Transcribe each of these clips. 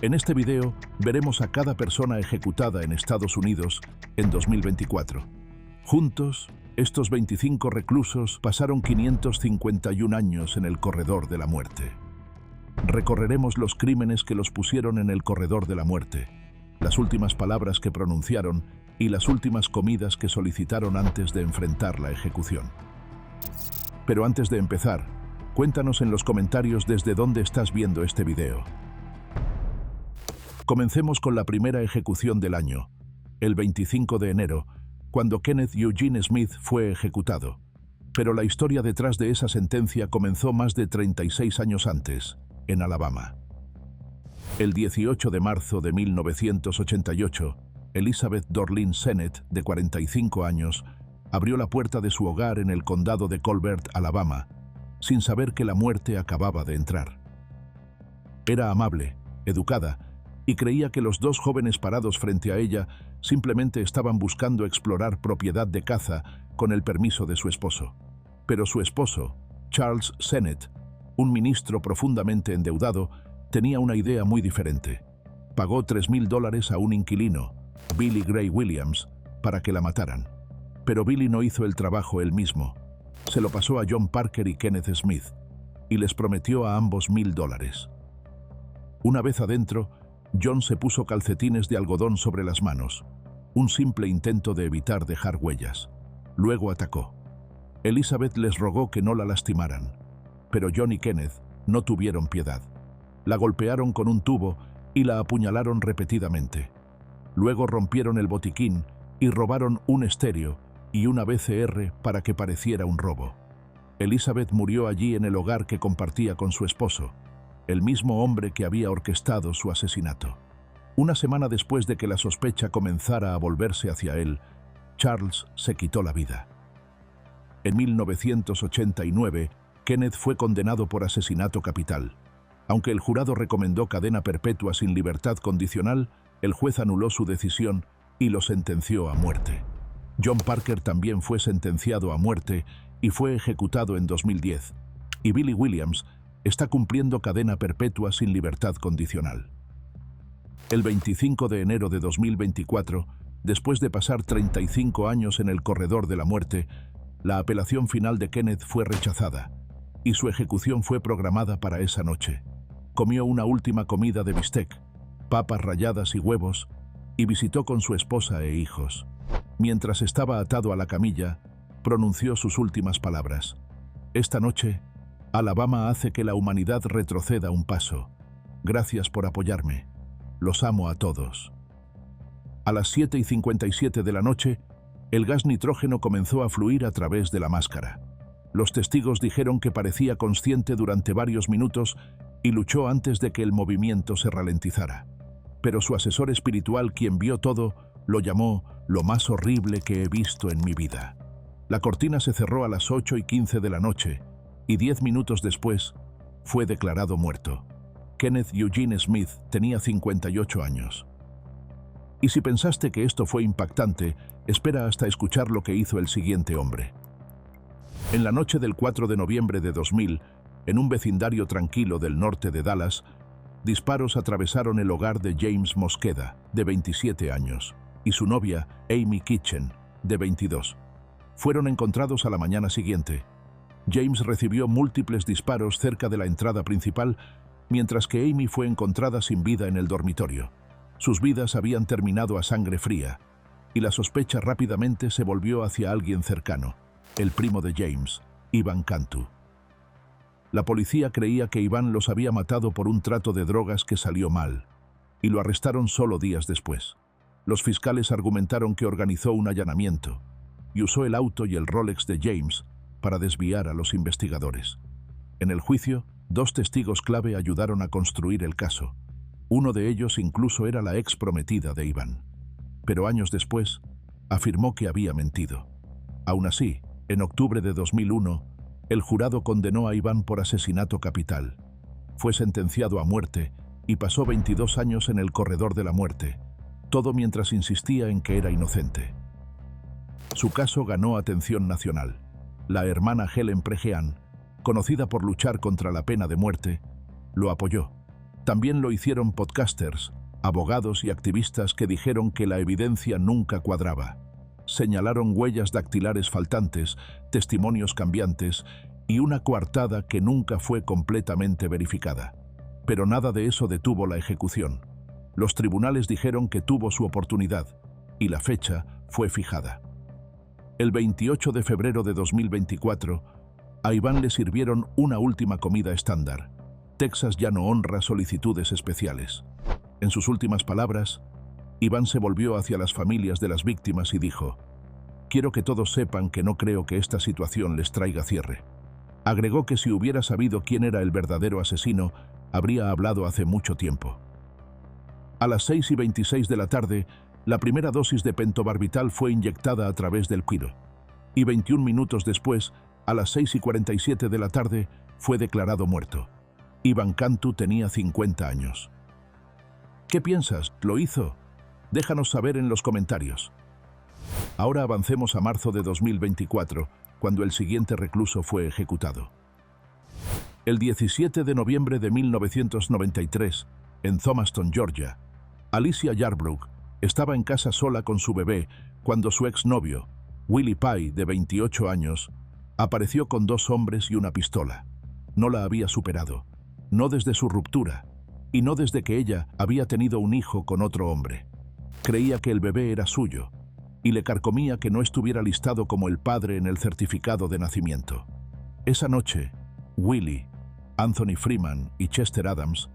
En este video veremos a cada persona ejecutada en Estados Unidos en 2024. Juntos, estos 25 reclusos pasaron 551 años en el corredor de la muerte. Recorreremos los crímenes que los pusieron en el corredor de la muerte, las últimas palabras que pronunciaron y las últimas comidas que solicitaron antes de enfrentar la ejecución. Pero antes de empezar, cuéntanos en los comentarios desde dónde estás viendo este video. Comencemos con la primera ejecución del año, el 25 de enero, cuando Kenneth Eugene Smith fue ejecutado. Pero la historia detrás de esa sentencia comenzó más de 36 años antes, en Alabama. El 18 de marzo de 1988, Elizabeth Dorlin Sennett, de 45 años, abrió la puerta de su hogar en el condado de Colbert, Alabama, sin saber que la muerte acababa de entrar. Era amable, educada, y creía que los dos jóvenes parados frente a ella simplemente estaban buscando explorar propiedad de caza con el permiso de su esposo. Pero su esposo, Charles Sennett, un ministro profundamente endeudado, tenía una idea muy diferente. Pagó $3,000 a un inquilino, Billy Gray Williams, para que la mataran. Pero Billy no hizo el trabajo él mismo. Se lo pasó a John Parker y Kenneth Smith, y les prometió a ambos $1,000. Una vez adentro, John se puso calcetines de algodón sobre las manos, un simple intento de evitar dejar huellas. Luego atacó. Elizabeth les rogó que no la lastimaran, pero John y Kenneth no tuvieron piedad. La golpearon con un tubo y la apuñalaron repetidamente. Luego rompieron el botiquín y robaron un estéreo y una VCR para que pareciera un robo. Elizabeth murió allí en el hogar que compartía con su esposo, el mismo hombre que había orquestado su asesinato. Una semana después de que la sospecha comenzara a volverse hacia él, Charles se quitó la vida. En 1989, Kenneth fue condenado por asesinato capital. Aunque el jurado recomendó cadena perpetua sin libertad condicional, el juez anuló su decisión y lo sentenció a muerte. John Parker también fue sentenciado a muerte y fue ejecutado en 2010, y Billy Williams está cumpliendo cadena perpetua sin libertad condicional. El 25 de enero de 2024, después de pasar 35 años en el corredor de la muerte, la apelación final de Kenneth fue rechazada, y su ejecución fue programada para esa noche. Comió una última comida de bistec, papas ralladas y huevos, y visitó con su esposa e hijos. Mientras estaba atado a la camilla, pronunció sus últimas palabras. Esta noche, Alabama hace que la humanidad retroceda un paso. Gracias por apoyarme. Los amo a todos. A las 7:57 de la noche, el gas nitrógeno comenzó a fluir a través de la máscara. Los testigos dijeron que parecía consciente durante varios minutos y luchó antes de que el movimiento se ralentizara. Pero su asesor espiritual, quien vio todo, lo llamó lo más horrible que he visto en mi vida. La cortina se cerró a las 8:15 de la noche, y 10 minutos después, fue declarado muerto. Kenneth Eugene Smith tenía 58 años. Y si pensaste que esto fue impactante, espera hasta escuchar lo que hizo el siguiente hombre. En la noche del 4 de noviembre de 2000, en un vecindario tranquilo del norte de Dallas, disparos atravesaron el hogar de James Mosqueda, de 27 años, y su novia, Amy Kitchen, de 22. Fueron encontrados a la mañana siguiente. James recibió múltiples disparos cerca de la entrada principal, mientras que Amy fue encontrada sin vida en el dormitorio. Sus vidas habían terminado a sangre fría, y la sospecha rápidamente se volvió hacia alguien cercano, el primo de James, Ivan Cantu. La policía creía que Ivan los había matado por un trato de drogas que salió mal, y lo arrestaron solo días después. Los fiscales argumentaron que organizó un allanamiento, y usó el auto y el Rolex de James para desviar a los investigadores. En el juicio, 2 testigos clave ayudaron a construir el caso. Uno de ellos incluso era la ex prometida de Ivan. Pero años después, afirmó que había mentido. Aún así, en octubre de 2001, el jurado condenó a Ivan por asesinato capital. Fue sentenciado a muerte y pasó 22 años en el corredor de la muerte, todo mientras insistía en que era inocente. Su caso ganó atención nacional. La hermana Helen Prejean, conocida por luchar contra la pena de muerte, lo apoyó. También lo hicieron podcasters, abogados y activistas que dijeron que la evidencia nunca cuadraba. Señalaron huellas dactilares faltantes, testimonios cambiantes y una coartada que nunca fue completamente verificada. Pero nada de eso detuvo la ejecución. Los tribunales dijeron que tuvo su oportunidad y la fecha fue fijada. El 28 de febrero de 2024, a Iván le sirvieron una última comida estándar. Texas ya no honra solicitudes especiales. En sus últimas palabras, Iván se volvió hacia las familias de las víctimas y dijo: «Quiero que todos sepan que no creo que esta situación les traiga cierre». Agregó que si hubiera sabido quién era el verdadero asesino, habría hablado hace mucho tiempo. A las 6:26 de la tarde, la primera dosis de pentobarbital fue inyectada a través del cuiro. Y 21 minutos después, a las 6:47 de la tarde, fue declarado muerto. Iván Cantu tenía 50 años. ¿Qué piensas? ¿Lo hizo? Déjanos saber en los comentarios. Ahora avancemos a marzo de 2024, cuando el siguiente recluso fue ejecutado. El 17 de noviembre de 1993, en Thomaston, Georgia, Alicia Yarbrough estaba en casa sola con su bebé cuando su exnovio, Willie Pye, de 28 años, apareció con 2 hombres y una pistola. No la había superado, no desde su ruptura, y no desde que ella había tenido un hijo con otro hombre. Creía que el bebé era suyo, y le carcomía que no estuviera listado como el padre en el certificado de nacimiento. Esa noche, Willie, Anthony Freeman y Chester Adams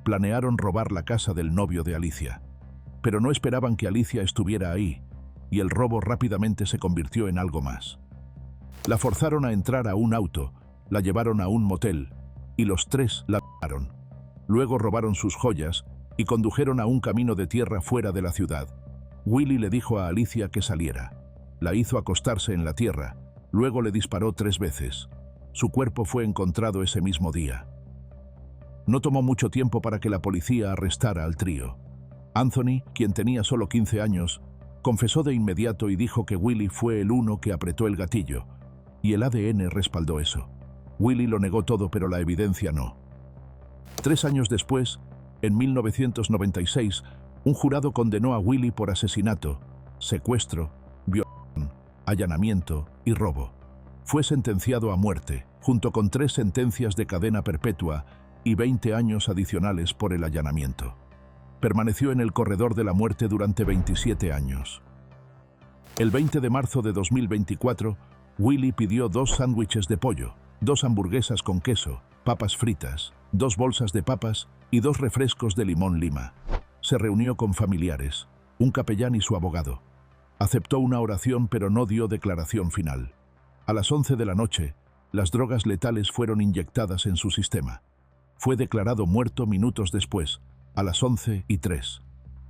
planearon robar la casa del novio de Alicia. Pero no esperaban que Alicia estuviera ahí, y el robo rápidamente se convirtió en algo más. La forzaron a entrar a un auto, la llevaron a un motel, y los 3 la mataron. Luego robaron sus joyas y condujeron a un camino de tierra fuera de la ciudad. Willie le dijo a Alicia que saliera. La hizo acostarse en la tierra, luego le disparó 3 veces. Su cuerpo fue encontrado ese mismo día. No tomó mucho tiempo para que la policía arrestara al trío. Anthony, quien tenía solo 15 años, confesó de inmediato y dijo que Willie fue el uno que apretó el gatillo, y el ADN respaldó eso. Willie lo negó todo, pero la evidencia no. 3 años después, en 1996, un jurado condenó a Willie por asesinato, secuestro, violación, allanamiento y robo. Fue sentenciado a muerte, junto con 3 sentencias de cadena perpetua y 20 años adicionales por el allanamiento. Permaneció en el corredor de la muerte durante 27 años. El 20 de marzo de 2024, Willie pidió 2 sándwiches de pollo, 2 hamburguesas con queso, papas fritas, 2 bolsas de papas y 2 refrescos de limón lima. Se reunió con familiares, un capellán y su abogado. Aceptó una oración, pero no dio declaración final. A las 11 de la noche, las drogas letales fueron inyectadas en su sistema. Fue declarado muerto minutos después, a las 11:03.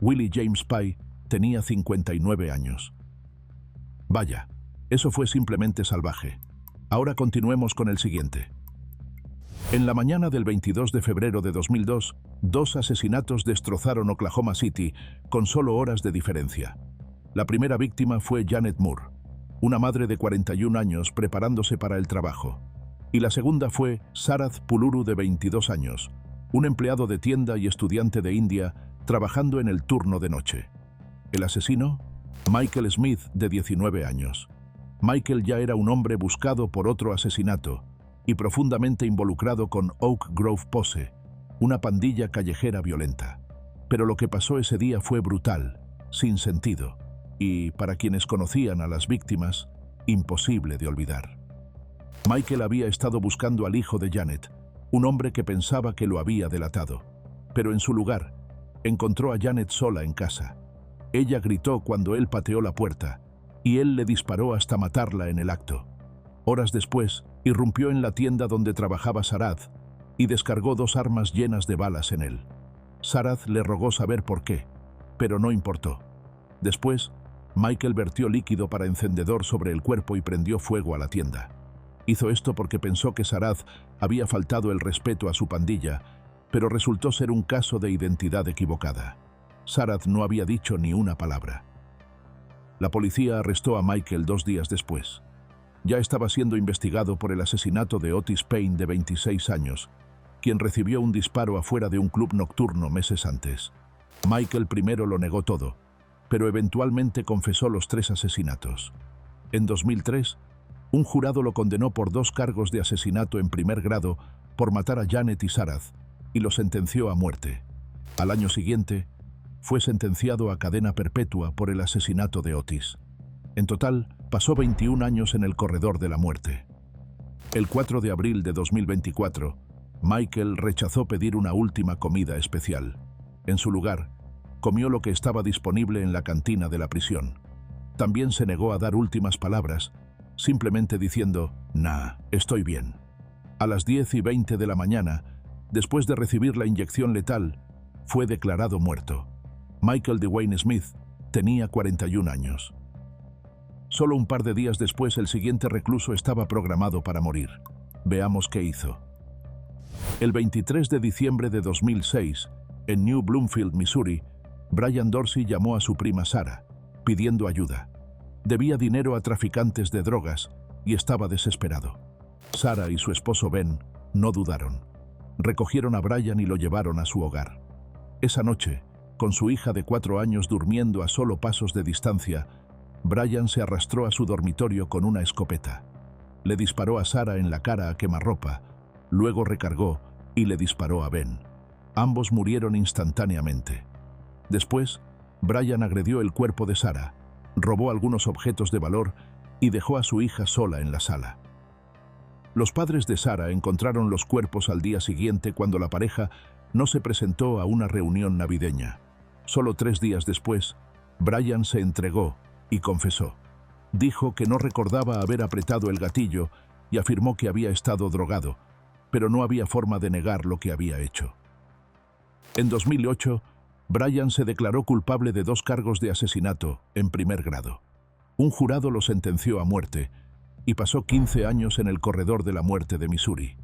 Willie James Pye tenía 59 años. Vaya, eso fue simplemente salvaje. Ahora continuemos con el siguiente. En la mañana del 22 de febrero de 2002, 2 asesinatos destrozaron Oklahoma City con solo horas de diferencia. La primera víctima fue Janet Moore, una madre de 41 años preparándose para el trabajo. Y la segunda fue Sarath Puluru, de 22 años, un empleado de tienda y estudiante de India trabajando en el turno de noche. El asesino, Michael Smith, de 19 años. Michael ya era un hombre buscado por otro asesinato y profundamente involucrado con Oak Grove Posse, una pandilla callejera violenta. Pero lo que pasó ese día fue brutal, sin sentido, y, para quienes conocían a las víctimas, imposible de olvidar. Michael había estado buscando al hijo de Janet, un hombre que pensaba que lo había delatado, pero en su lugar, encontró a Janet sola en casa. Ella gritó cuando él pateó la puerta, y él le disparó hasta matarla en el acto. Horas después, irrumpió en la tienda donde trabajaba Sarath y descargó 2 armas llenas de balas en él. Sarath le rogó saber por qué, pero no importó. Después, Michael vertió líquido para encendedor sobre el cuerpo y prendió fuego a la tienda. Hizo esto porque pensó que Sarath había faltado el respeto a su pandilla, pero resultó ser un caso de identidad equivocada. Sarath no había dicho ni una palabra. La policía arrestó a Michael 2 días después. Ya estaba siendo investigado por el asesinato de Otis Payne, de 26 años, quien recibió un disparo afuera de un club nocturno meses antes. Michael primero lo negó todo, pero eventualmente confesó los 3 asesinatos. En 2003, un jurado lo condenó por 2 cargos de asesinato en primer grado por matar a Janet y Sarah y lo sentenció a muerte. Al año siguiente, fue sentenciado a cadena perpetua por el asesinato de Otis. En total, pasó 21 años en el corredor de la muerte. El 4 de abril de 2024, Michael rechazó pedir una última comida especial. En su lugar, comió lo que estaba disponible en la cantina de la prisión. También se negó a dar últimas palabras, simplemente diciendo, «Nah, estoy bien». A las 10:20 de la mañana, después de recibir la inyección letal, fue declarado muerto. Michael Dwayne Smith tenía 41 años. Solo un par de días después, el siguiente recluso estaba programado para morir. Veamos qué hizo. El 23 de diciembre de 2006, en New Bloomfield, Missouri, Brian Dorsey llamó a su prima Sarah, pidiendo ayuda. Debía dinero a traficantes de drogas y estaba desesperado. Sarah y su esposo Ben no dudaron. Recogieron a Brian y lo llevaron a su hogar. Esa noche, con su hija de 4 años durmiendo a solo pasos de distancia, Brian se arrastró a su dormitorio con una escopeta. Le disparó a Sarah en la cara a quemarropa, luego recargó y le disparó a Ben. Ambos murieron instantáneamente. Después, Brian agredió el cuerpo de Sarah, robó algunos objetos de valor y dejó a su hija sola en la sala. Los padres de Sarah encontraron los cuerpos al día siguiente cuando la pareja no se presentó a una reunión navideña. Solo 3 días después, Brian se entregó y confesó. Dijo que no recordaba haber apretado el gatillo y afirmó que había estado drogado, pero no había forma de negar lo que había hecho. En 2008, Brian se declaró culpable de 2 cargos de asesinato en primer grado. Un jurado lo sentenció a muerte y pasó 15 años en el corredor de la muerte de Missouri.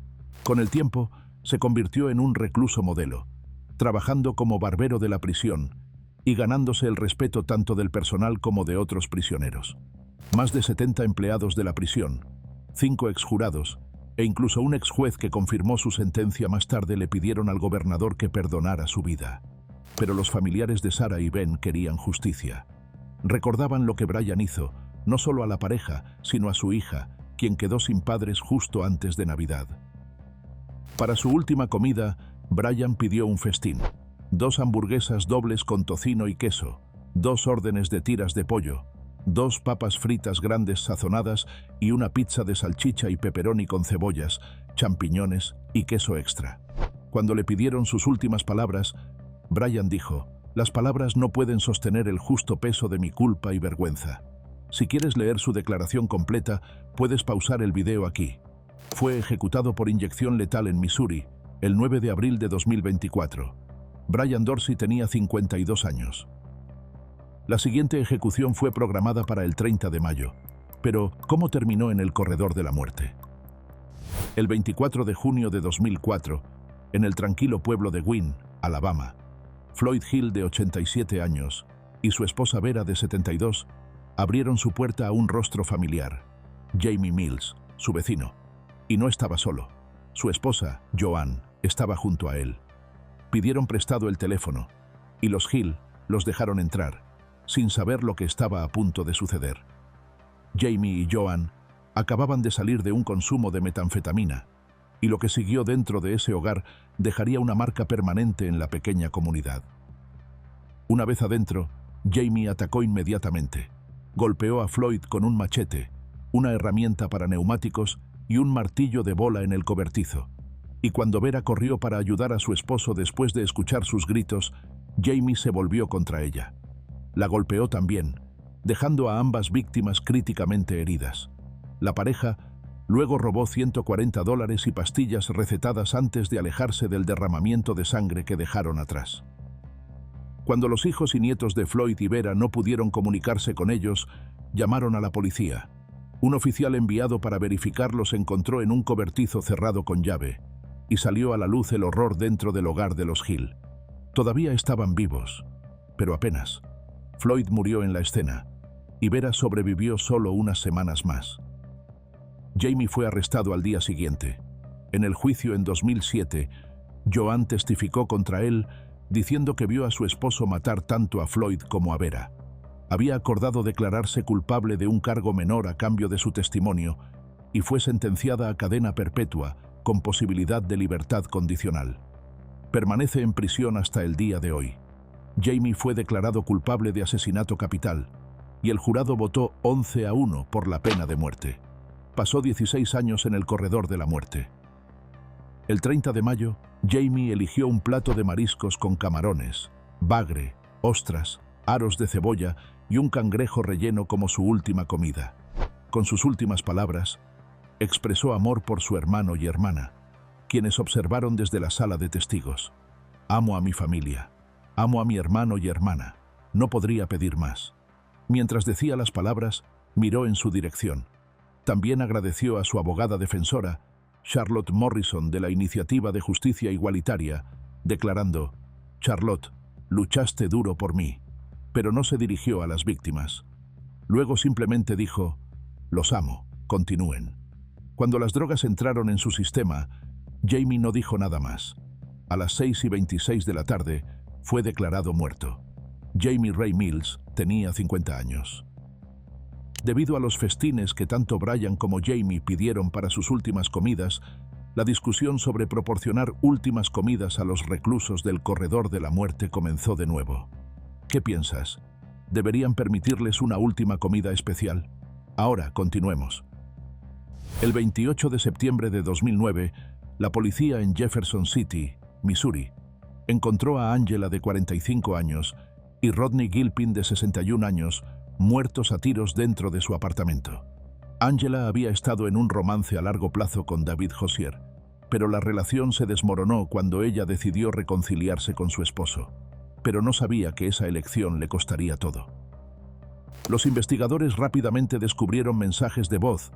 Con el tiempo, se convirtió en un recluso modelo, trabajando como barbero de la prisión y ganándose el respeto tanto del personal como de otros prisioneros. Más de 70 empleados de la prisión, 5 exjurados e incluso un exjuez que confirmó su sentencia más tarde le pidieron al gobernador que perdonara su vida. Pero los familiares de Sarah y Ben querían justicia. Recordaban lo que Brian hizo, no solo a la pareja, sino a su hija, quien quedó sin padres justo antes de Navidad. Para su última comida, Brian pidió un festín: 2 hamburguesas dobles con tocino y queso, 2 órdenes de tiras de pollo, 2 papas fritas grandes sazonadas y una pizza de salchicha y pepperoni con cebollas, champiñones y queso extra. Cuando le pidieron sus últimas palabras, Brian dijo: «Las palabras no pueden sostener el justo peso de mi culpa y vergüenza». Si quieres leer su declaración completa, puedes pausar el video aquí. Fue ejecutado por inyección letal en Missouri, el 9 de abril de 2024. Brian Dorsey tenía 52 años. La siguiente ejecución fue programada para el 30 de mayo. Pero, ¿cómo terminó en el corredor de la muerte? El 24 de junio de 2004, en el tranquilo pueblo de Wynne, Alabama, Floyd Hill, de 87 años, y su esposa Vera, de 72, abrieron su puerta a un rostro familiar, Jamie Mills, su vecino. Y no estaba solo. Su esposa, Joanne, estaba junto a él. Pidieron prestado el teléfono, y los Hill los dejaron entrar, sin saber lo que estaba a punto de suceder. Jamie y Joanne acababan de salir de un consumo de metanfetamina, y lo que siguió dentro de ese hogar dejaría una marca permanente en la pequeña comunidad. Una vez adentro, Jamie atacó inmediatamente. Golpeó a Floyd con un machete, una herramienta para neumáticos y un martillo de bola en el cobertizo. Y cuando Vera corrió para ayudar a su esposo después de escuchar sus gritos, Jamie se volvió contra ella. La golpeó también, dejando a ambas víctimas críticamente heridas. La pareja luego robó $140 y pastillas recetadas antes de alejarse del derramamiento de sangre que dejaron atrás. Cuando los hijos y nietos de Floyd y Vera no pudieron comunicarse con ellos, llamaron a la policía. Un oficial enviado para verificar los encontró en un cobertizo cerrado con llave, y salió a la luz el horror dentro del hogar de los Hill. Todavía estaban vivos, pero apenas. Floyd murió en la escena, y Vera sobrevivió solo unas semanas más. Jamie fue arrestado al día siguiente. En el juicio en 2007, Joan testificó contra él, diciendo que vio a su esposo matar tanto a Floyd como a Vera. Había acordado declararse culpable de un cargo menor a cambio de su testimonio y fue sentenciada a cadena perpetua con posibilidad de libertad condicional. Permanece en prisión hasta el día de hoy. Jamie fue declarado culpable de asesinato capital y el jurado votó 11-1 por la pena de muerte. Pasó 16 años en el corredor de la muerte. El 30 de mayo, Jamie eligió un plato de mariscos con camarones, bagre, ostras, aros de cebolla y un cangrejo relleno como su última comida. Con sus últimas palabras, expresó amor por su hermano y hermana, quienes observaron desde la sala de testigos. Amo a mi familia, amo a mi hermano y hermana, no podría pedir más. Mientras decía las palabras, miró en su dirección. También agradeció a su abogada defensora, Charlotte Morrison, de la Iniciativa de Justicia Igualitaria, declarando: «Charlotte, luchaste duro por mí», pero no se dirigió a las víctimas. Luego simplemente dijo: «Los amo, continúen». Cuando las drogas entraron en su sistema, Jamie no dijo nada más. A las 6:26 de la tarde, fue declarado muerto. Jamie Ray Mills tenía 50 años. Debido a los festines que tanto Brian como Jamie pidieron para sus últimas comidas, la discusión sobre proporcionar últimas comidas a los reclusos del corredor de la muerte comenzó de nuevo. ¿Qué piensas? ¿Deberían permitirles una última comida especial? Ahora, continuemos. El 28 de septiembre de 2009, la policía en Jefferson City, Missouri, encontró a Angela, de 45 años, y Rodney Gilpin, de 61 años, muertos a tiros dentro de su apartamento. Angela había estado en un romance a largo plazo con David Hozier, pero la relación se desmoronó cuando ella decidió reconciliarse con su esposo, pero no sabía que esa elección le costaría todo. Los investigadores rápidamente descubrieron mensajes de voz,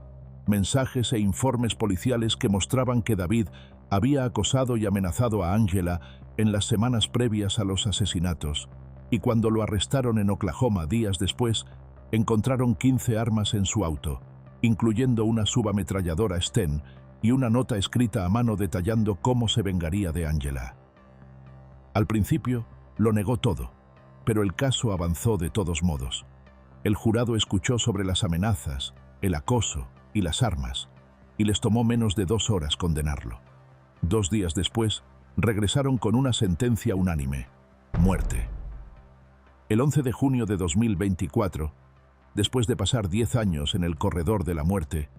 mensajes e informes policiales que mostraban que David había acosado y amenazado a Angela en las semanas previas a los asesinatos, y cuando lo arrestaron en Oklahoma días después, encontraron 15 armas en su auto, incluyendo una subametralladora Sten y una nota escrita a mano detallando cómo se vengaría de Angela. Al principio, lo negó todo, pero el caso avanzó de todos modos. El jurado escuchó sobre las amenazas, el acoso y las armas, y les tomó menos de 2 horas condenarlo. 2 días después, regresaron con una sentencia unánime: muerte. El 11 de junio de 2024, después de pasar 10 años en el corredor de la muerte,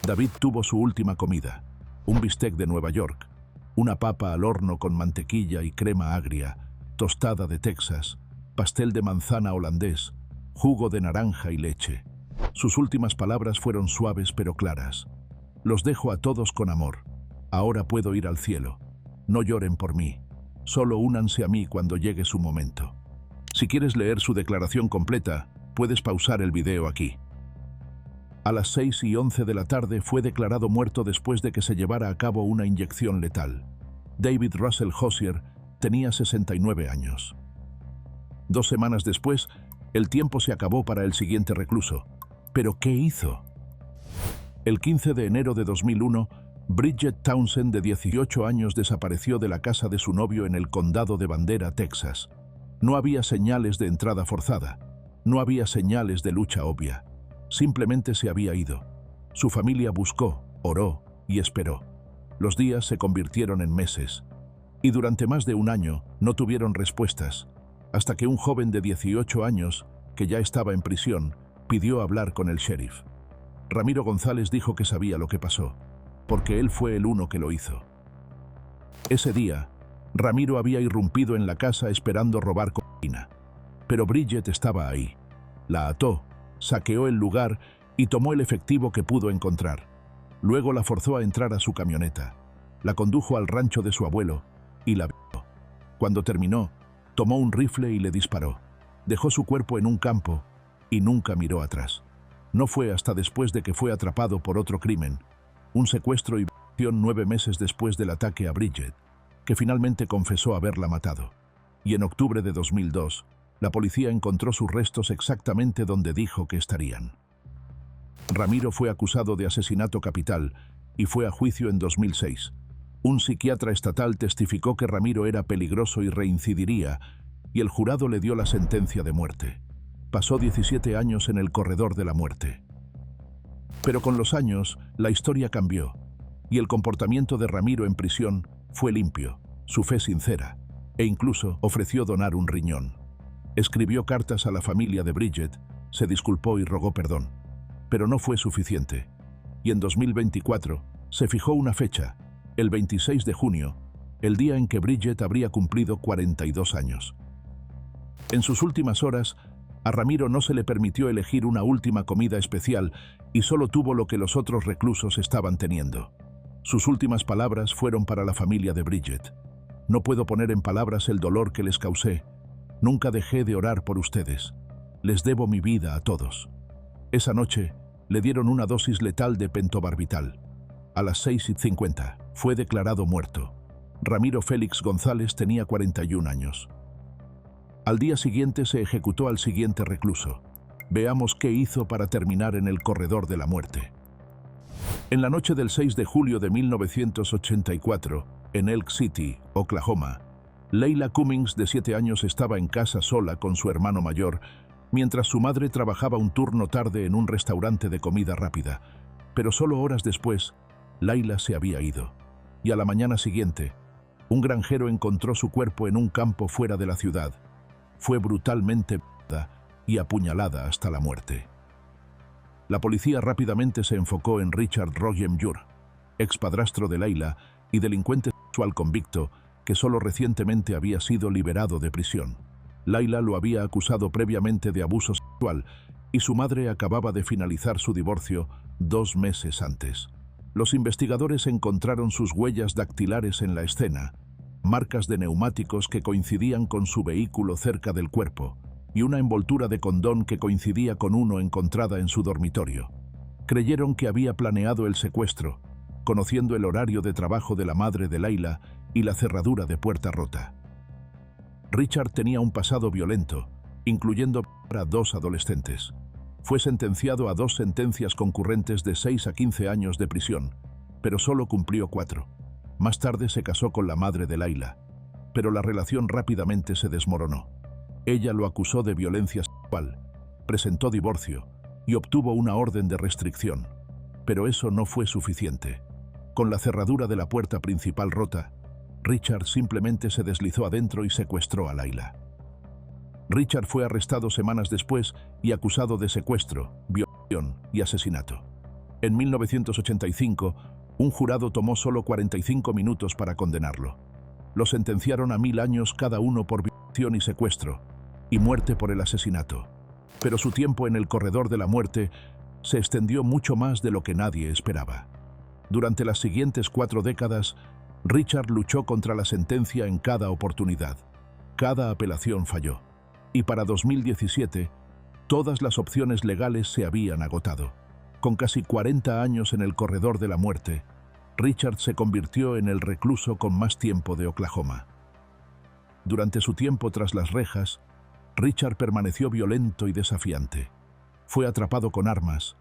David tuvo su última comida: un bistec de Nueva York, una papa al horno con mantequilla y crema agria, tostada de Texas, pastel de manzana holandés, jugo de naranja y leche. Sus últimas palabras fueron suaves pero claras: «Los dejo a todos con amor. Ahora puedo ir al cielo. No lloren por mí. Solo únanse a mí cuando llegue su momento». Si quieres leer su declaración completa, puedes pausar el video aquí. A las 6:11 de la tarde fue declarado muerto después de que se llevara a cabo una inyección letal. David Russell Hozier tenía 69 años. 2 semanas después, el tiempo se acabó para el siguiente recluso. ¿Pero qué hizo? El 15 de enero de 2001, Bridget Townsend, de 18 años, desapareció de la casa de su novio en el condado de Bandera, Texas. No había señales de entrada forzada, no había señales de lucha obvia. Simplemente se había ido. Su familia buscó, oró y esperó. Los días se convirtieron en meses, y durante más de un año no tuvieron respuestas, hasta que un joven de 18 años, que ya estaba en prisión, pidió hablar con el sheriff. Ramiro González dijo que sabía lo que pasó, porque él fue el uno que lo hizo. Ese día, Ramiro había irrumpido en la casa esperando robar cocaína, pero Bridget estaba ahí. La ató, saqueó el lugar y tomó el efectivo que pudo encontrar. Luego la forzó a entrar a su camioneta, la condujo al rancho de su abuelo y la violó. Cuando terminó, tomó un rifle y le disparó. Dejó su cuerpo en un campo y nunca miró atrás. No fue hasta después de que fue atrapado por otro crimen, un secuestro y violación 9 meses después del ataque a Bridget, que finalmente confesó haberla matado. Y en octubre de 2002, la policía encontró sus restos exactamente donde dijo que estarían. Ramiro fue acusado de asesinato capital y fue a juicio en 2006. Un psiquiatra estatal testificó que Ramiro era peligroso y reincidiría, y el jurado le dio la sentencia de muerte. Pasó 17 años en el corredor de la muerte. Pero con los años, la historia cambió, y el comportamiento de Ramiro en prisión fue limpio, su fe sincera, e incluso ofreció donar un riñón. Escribió cartas a la familia de Bridget, se disculpó y rogó perdón. Pero no fue suficiente, y en 2024 se fijó una fecha, el 26 de junio, el día en que Bridget habría cumplido 42 años. En sus últimas horas, a Ramiro no se le permitió elegir una última comida especial y solo tuvo lo que los otros reclusos estaban teniendo. Sus últimas palabras fueron para la familia de Bridget. No puedo poner en palabras el dolor que les causé. Nunca dejé de orar por ustedes. Les debo mi vida a todos. Esa noche, le dieron una dosis letal de pentobarbital. A las 6:50, fue declarado muerto. Ramiro Félix González tenía 41 años. Al día siguiente se ejecutó al siguiente recluso. Veamos qué hizo para terminar en el corredor de la muerte. En la noche del 6 de julio de 1984, en Elk City, Oklahoma, Leila Cummings, de 7 años, estaba en casa sola con su hermano mayor, mientras su madre trabajaba un turno tarde en un restaurante de comida rápida. Pero solo horas después, Leila se había ido. Y a la mañana siguiente, un granjero encontró su cuerpo en un campo fuera de la ciudad. Fue brutalmente violada y apuñalada hasta la muerte. La policía rápidamente se enfocó en Richard Rojem Jr., expadrastro de Leila y delincuente sexual convicto que solo recientemente había sido liberado de prisión. Leila lo había acusado previamente de abuso sexual y su madre acababa de finalizar su divorcio 2 meses antes. Los investigadores encontraron sus huellas dactilares en la escena, marcas de neumáticos que coincidían con su vehículo cerca del cuerpo, y una envoltura de condón que coincidía con uno encontrada en su dormitorio. Creyeron que había planeado el secuestro, conociendo el horario de trabajo de la madre de Leila y la cerradura de puerta rota. Richard tenía un pasado violento, incluyendo a 2 adolescentes. Fue sentenciado a 2 sentencias concurrentes de 6 a 15 años de prisión, pero solo cumplió 4. Más tarde se casó con la madre de Leila, pero la relación rápidamente se desmoronó. Ella lo acusó de violencia sexual, presentó divorcio y obtuvo una orden de restricción. Pero eso no fue suficiente. Con la cerradura de la puerta principal rota, Richard simplemente se deslizó adentro y secuestró a Leila. Richard fue arrestado semanas después y acusado de secuestro, violación y asesinato. En 1985, un jurado tomó solo 45 minutos para condenarlo. Lo sentenciaron a 1000 años cada uno por violación y secuestro, y muerte por el asesinato. Pero su tiempo en el corredor de la muerte se extendió mucho más de lo que nadie esperaba. Durante las siguientes 4 décadas, Richard luchó contra la sentencia en cada oportunidad. Cada apelación falló. Y para 2017, todas las opciones legales se habían agotado. Con casi 40 años en el corredor de la muerte, Richard se convirtió en el recluso con más tiempo de Oklahoma. Durante su tiempo tras las rejas, Richard permaneció violento y desafiante. Fue atrapado con armas,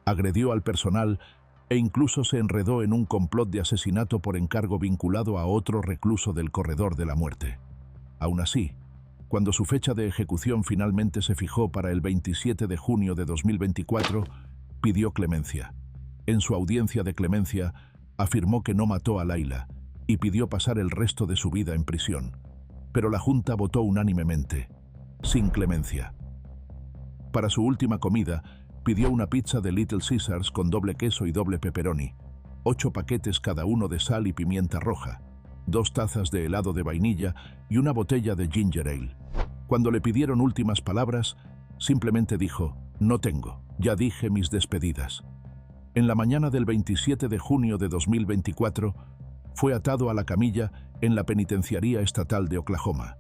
agredió al personal e incluso se enredó en un complot de asesinato por encargo vinculado a otro recluso del corredor de la muerte. Aún así, cuando su fecha de ejecución finalmente se fijó para el 27 de junio de 2024, pidió clemencia. En su audiencia de clemencia, afirmó que no mató a Leila y pidió pasar el resto de su vida en prisión. Pero la Junta votó unánimemente, sin clemencia. Para su última comida, pidió una pizza de Little Caesars con doble queso y doble pepperoni, 8 paquetes cada uno de sal y pimienta roja, 2 tazas de helado de vainilla y una botella de ginger ale. Cuando le pidieron últimas palabras, simplemente dijo, «No tengo, ya dije mis despedidas». En la mañana del 27 de junio de 2024, fue atado a la camilla en la Penitenciaría Estatal de Oklahoma.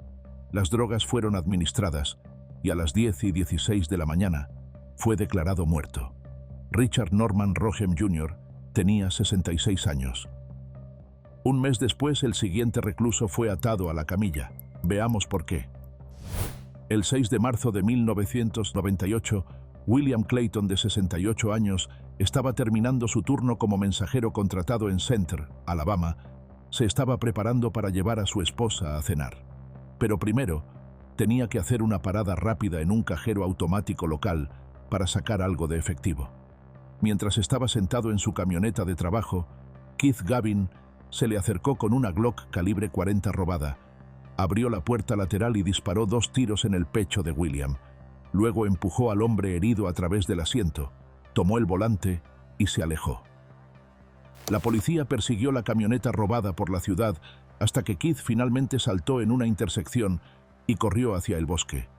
Las drogas fueron administradas y a las 10:16 de la mañana fue declarado muerto. Richard Norman Rojem Jr. tenía 66 años. Un mes después, el siguiente recluso fue atado a la camilla. Veamos por qué. El 6 de marzo de 1998, William Clayton, de 68 años, estaba terminando su turno como mensajero contratado en Center, Alabama, Se estaba preparando para llevar a su esposa a cenar. Pero primero, tenía que hacer una parada rápida en un cajero automático local para sacar algo de efectivo. Mientras estaba sentado en su camioneta de trabajo, Keith Gavin se le acercó con una Glock calibre 40 robada, abrió la puerta lateral y disparó 2 tiros en el pecho de William. Luego empujó al hombre herido a través del asiento, tomó el volante y se alejó. La policía persiguió la camioneta robada por la ciudad hasta que Keith finalmente saltó en una intersección y corrió hacia el bosque.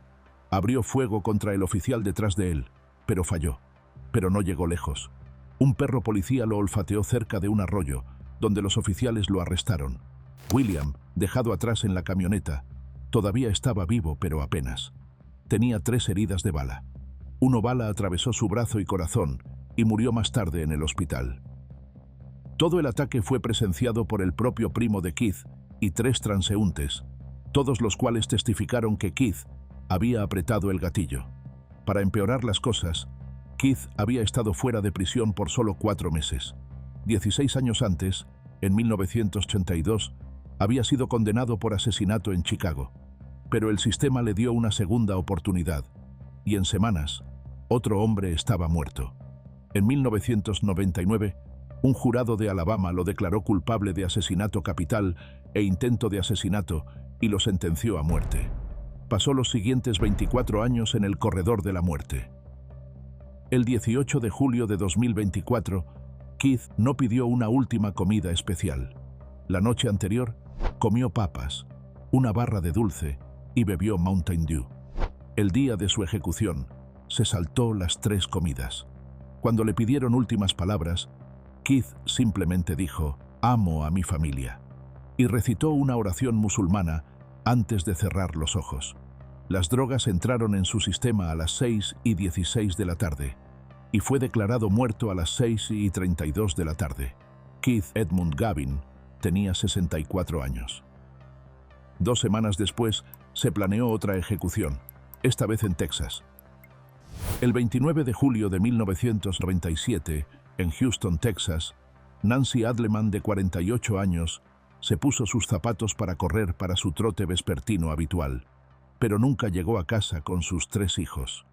Abrió fuego contra el oficial detrás de él, pero falló. Pero no llegó lejos. Un perro policía lo olfateó cerca de un arroyo, donde los oficiales lo arrestaron. William, dejado atrás en la camioneta, todavía estaba vivo, pero apenas. Tenía 3 heridas de bala. Una bala atravesó su brazo y corazón y murió más tarde en el hospital. Todo el ataque fue presenciado por el propio primo de Keith y 3 transeúntes, todos los cuales testificaron que Keith había apretado el gatillo. Para empeorar las cosas, Keith había estado fuera de prisión por solo 4 meses. 16 años antes, en 1982, había sido condenado por asesinato en Chicago. Pero el sistema le dio una segunda oportunidad, y en semanas, otro hombre estaba muerto. En 1999, un jurado de Alabama lo declaró culpable de asesinato capital e intento de asesinato y lo sentenció a muerte. Pasó los siguientes 24 años en el corredor de la muerte. El 18 de julio de 2024, Keith no pidió una última comida especial. La noche anterior, comió papas, una barra de dulce y bebió Mountain Dew. El día de su ejecución, se saltó las 3 comidas. Cuando le pidieron últimas palabras, Keith simplemente dijo, «Amo a mi familia», y recitó una oración musulmana antes de cerrar los ojos. Las drogas entraron en su sistema a las 6:16 de la tarde y fue declarado muerto a las 6:32 de la tarde. Keith Edmund Gavin tenía 64 años. 2 semanas después, se planeó otra ejecución, esta vez en Texas. El 29 de julio de 1997, en Houston, Texas, Nancy Adleman, de 48 años, se puso sus zapatos para correr para su trote vespertino habitual, pero nunca llegó a casa con sus 3 hijos.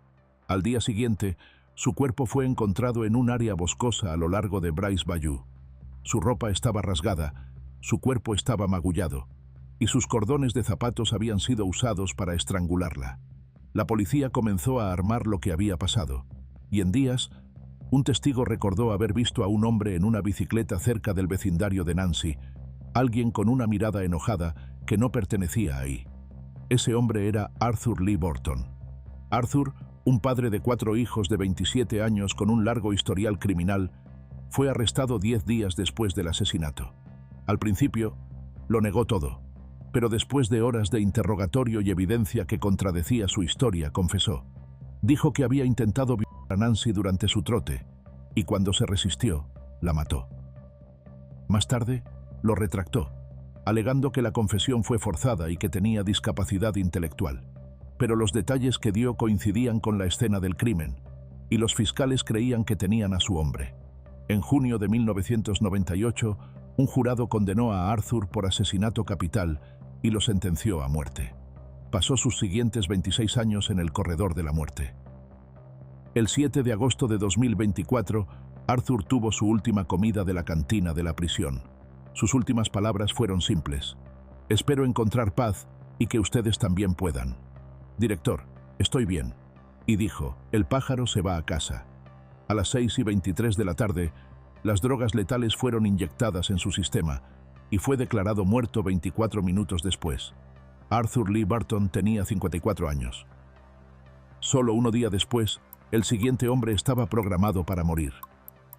Al día siguiente, su cuerpo fue encontrado en un área boscosa a lo largo de Bryce Bayou. Su ropa estaba rasgada, su cuerpo estaba magullado, y sus cordones de zapatos habían sido usados para estrangularla. La policía comenzó a armar lo que había pasado, y en días, un testigo recordó haber visto a un hombre en una bicicleta cerca del vecindario de Nancy, alguien con una mirada enojada que no pertenecía ahí. Ese hombre era Arthur Lee Burton. Arthur, un padre de 4 hijos de 27 años con un largo historial criminal, fue arrestado 10 días después del asesinato. Al principio, lo negó todo, pero después de horas de interrogatorio y evidencia que contradecía su historia, confesó. Dijo que había intentado violar a Nancy durante su trote, y cuando se resistió, la mató. Más tarde, lo retractó, alegando que la confesión fue forzada y que tenía discapacidad intelectual. Pero los detalles que dio coincidían con la escena del crimen, y los fiscales creían que tenían a su hombre. En junio de 1998, un jurado condenó a Arthur por asesinato capital y lo sentenció a muerte. Pasó sus siguientes 26 años en el corredor de la muerte. El 7 de agosto de 2024, Arthur tuvo su última comida de la cantina de la prisión. Sus últimas palabras fueron simples. «Espero encontrar paz y que ustedes también puedan. Director, estoy bien». Y dijo, «El pájaro se va a casa». A las 6:23 de la tarde, las drogas letales fueron inyectadas en su sistema y fue declarado muerto 24 minutos después. Arthur Lee Burton tenía 54 años. Solo un día después, el siguiente hombre estaba programado para morir.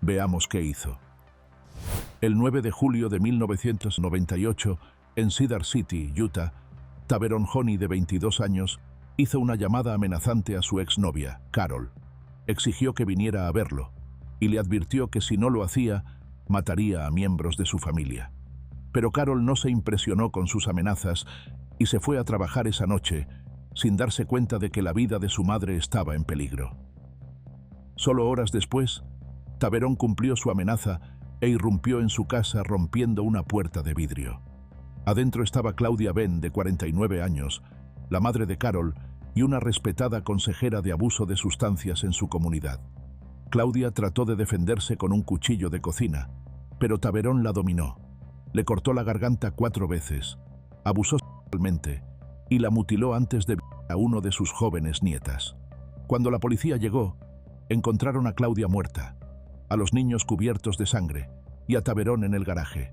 Veamos qué hizo. El 9 de julio de 1998, en Cedar City, Utah, Tavern Honey, de 22 años, hizo una llamada amenazante a su exnovia, Carol. Exigió que viniera a verlo y le advirtió que si no lo hacía, mataría a miembros de su familia. Pero Carol no se impresionó con sus amenazas y se fue a trabajar esa noche, sin darse cuenta de que la vida de su madre estaba en peligro. Solo horas después, Tavern cumplió su amenaza e irrumpió en su casa rompiendo una puerta de vidrio. Adentro estaba Claudia Benn, de 49 años, la madre de Carol y una respetada consejera de abuso de sustancias en su comunidad. Claudia trató de defenderse con un cuchillo de cocina, pero Taverón la dominó. Le cortó la garganta 4 veces, abusó sexualmente y la mutiló antes de violar a uno de sus jóvenes nietas. Cuando la policía llegó, encontraron a Claudia muerta, a los niños cubiertos de sangre y a Taverón en el garaje.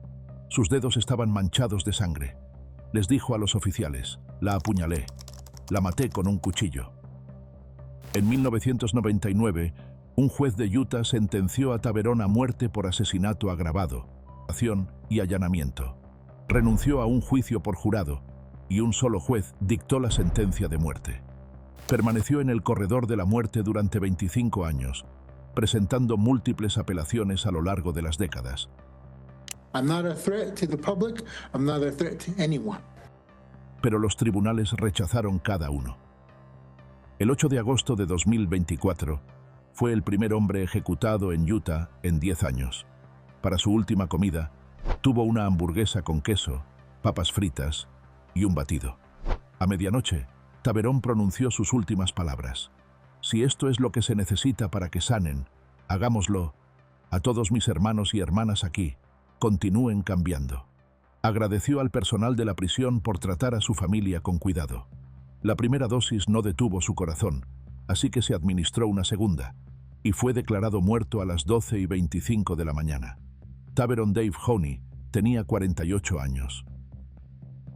Sus dedos estaban manchados de sangre. Les dijo a los oficiales: la apuñalé, la maté con un cuchillo. En 1999, un juez de Utah sentenció a Taverón a muerte por asesinato agravado, violación y allanamiento. Renunció a un juicio por jurado y un solo juez dictó la sentencia de muerte. Permaneció en el corredor de la muerte durante 25 años, presentando múltiples apelaciones a lo largo de las décadas. I'm not a threat to the public, I'm not a threat to anyone. Pero los tribunales rechazaron cada uno. El 8 de agosto de 2024 fue el primer hombre ejecutado en Utah en 10 años. Para su última comida, tuvo una hamburguesa con queso, papas fritas y un batido. A medianoche, Taverón pronunció sus últimas palabras: si esto es lo que se necesita para que sanen, hagámoslo. A todos mis hermanos y hermanas aquí, continúen cambiando. Agradeció al personal de la prisión por tratar a su familia con cuidado. La primera dosis no detuvo su corazón, así que se administró una segunda, y fue declarado muerto a las 12:25 de la mañana. Taverón Dave Honey tenía 48 años.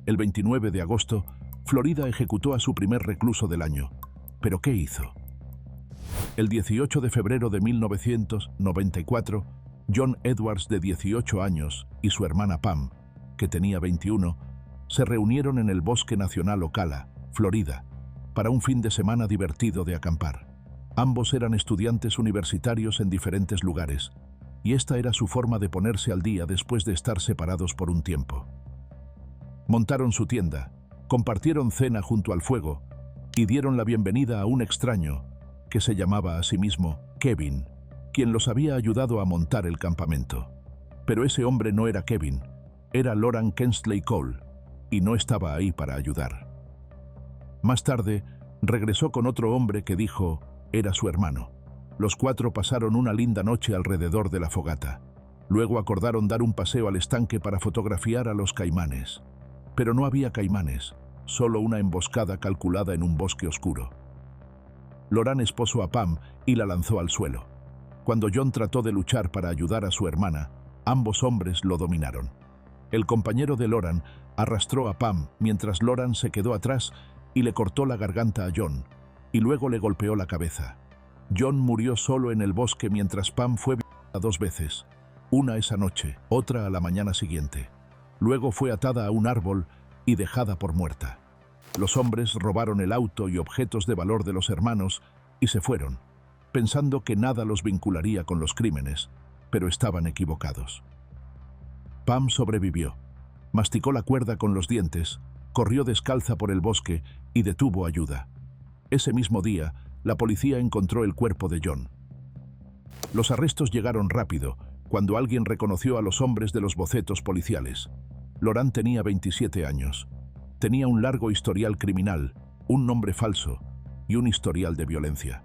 El 29 de agosto, Florida ejecutó a su primer recluso del año. ¿Pero qué hizo? El 18 de febrero de 1994, John Edwards, de 18 años, y su hermana Pam, que tenía 21, se reunieron en el Bosque Nacional Ocala, Florida, para un fin de semana divertido de acampar. Ambos eran estudiantes universitarios en diferentes lugares, y esta era su forma de ponerse al día después de estar separados por un tiempo. Montaron su tienda, compartieron cena junto al fuego y dieron la bienvenida a un extraño que se llamaba a sí mismo Kevin, quien los había ayudado a montar el campamento. Pero ese hombre no era Kevin, era Loran Kensley Cole, y no estaba ahí para ayudar. Más tarde, regresó con otro hombre que dijo era su hermano. Los 4 pasaron una linda noche alrededor de la fogata. Luego acordaron dar un paseo al estanque para fotografiar a los caimanes. Pero no había caimanes, solo una emboscada calculada en un bosque oscuro. Loran esposó a Pam y la lanzó al suelo. Cuando John trató de luchar para ayudar a su hermana, ambos hombres lo dominaron. El compañero de Loran arrastró a Pam mientras Loran se quedó atrás y le cortó la garganta a John, y luego le golpeó la cabeza. John murió solo en el bosque mientras Pam fue violada 2 veces, una esa noche, otra a la mañana siguiente. Luego fue atada a un árbol y dejada por muerta. Los hombres robaron el auto y objetos de valor de los hermanos y se fueron, pensando que nada los vincularía con los crímenes, pero estaban equivocados. Pam sobrevivió, masticó la cuerda con los dientes, corrió descalza por el bosque y detuvo ayuda. Ese mismo día, la policía encontró el cuerpo de John. Los arrestos llegaron rápido, cuando alguien reconoció a los hombres de los bocetos policiales. Loran tenía 27 años. Tenía un largo historial criminal, un nombre falso y un historial de violencia.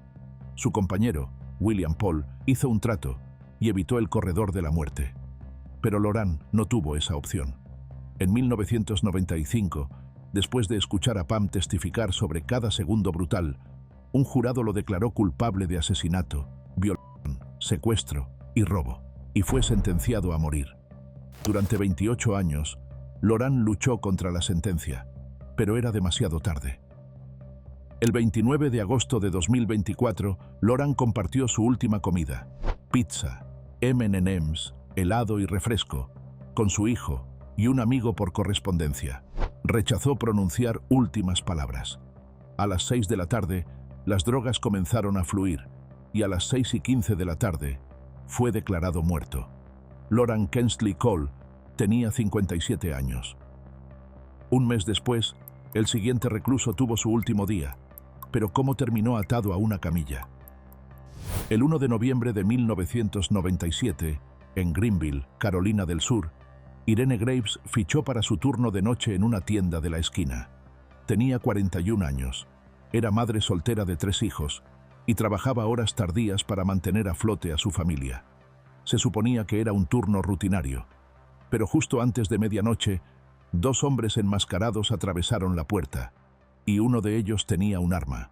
Su compañero, William Paul, hizo un trato y evitó el corredor de la muerte. Pero Loran no tuvo esa opción. En 1995, después de escuchar a Pam testificar sobre cada segundo brutal, un jurado lo declaró culpable de asesinato, violación, secuestro y robo, y fue sentenciado a morir. Durante 28 años, Loran luchó contra la sentencia, pero era demasiado tarde. El 29 de agosto de 2024, Loran compartió su última comida, pizza, M&M's, helado y refresco, con su hijo y un amigo por correspondencia. Rechazó pronunciar últimas palabras. A las 6 de la tarde, las drogas comenzaron a fluir, y a las 6:15 de la tarde, fue declarado muerto. Loran Kensley Cole tenía 57 años. Un mes después, el siguiente recluso tuvo su último día, pero ¿cómo terminó atado a una camilla? El 1 de noviembre de 1997, En Greenville, Carolina del Sur, Irene Graves fichó para su turno de noche en una tienda de la esquina. Tenía 41 años, era madre soltera de 3 hijos y trabajaba horas tardías para mantener a flote a su familia. Se suponía que era un turno rutinario, pero justo antes de medianoche, 2 hombres enmascarados atravesaron la puerta, y uno de ellos tenía un arma.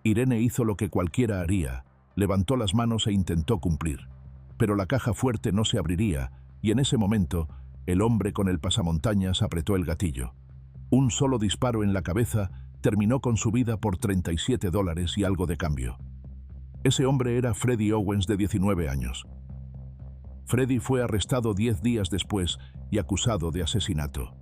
Irene hizo lo que cualquiera haría, levantó las manos e intentó cumplir. Pero la caja fuerte no se abriría, y en ese momento, el hombre con el pasamontañas apretó el gatillo. Un solo disparo en la cabeza terminó con su vida por $37 y algo de cambio. Ese hombre era Freddie Owens, de 19 años. Freddie fue arrestado 10 días después y acusado de asesinato.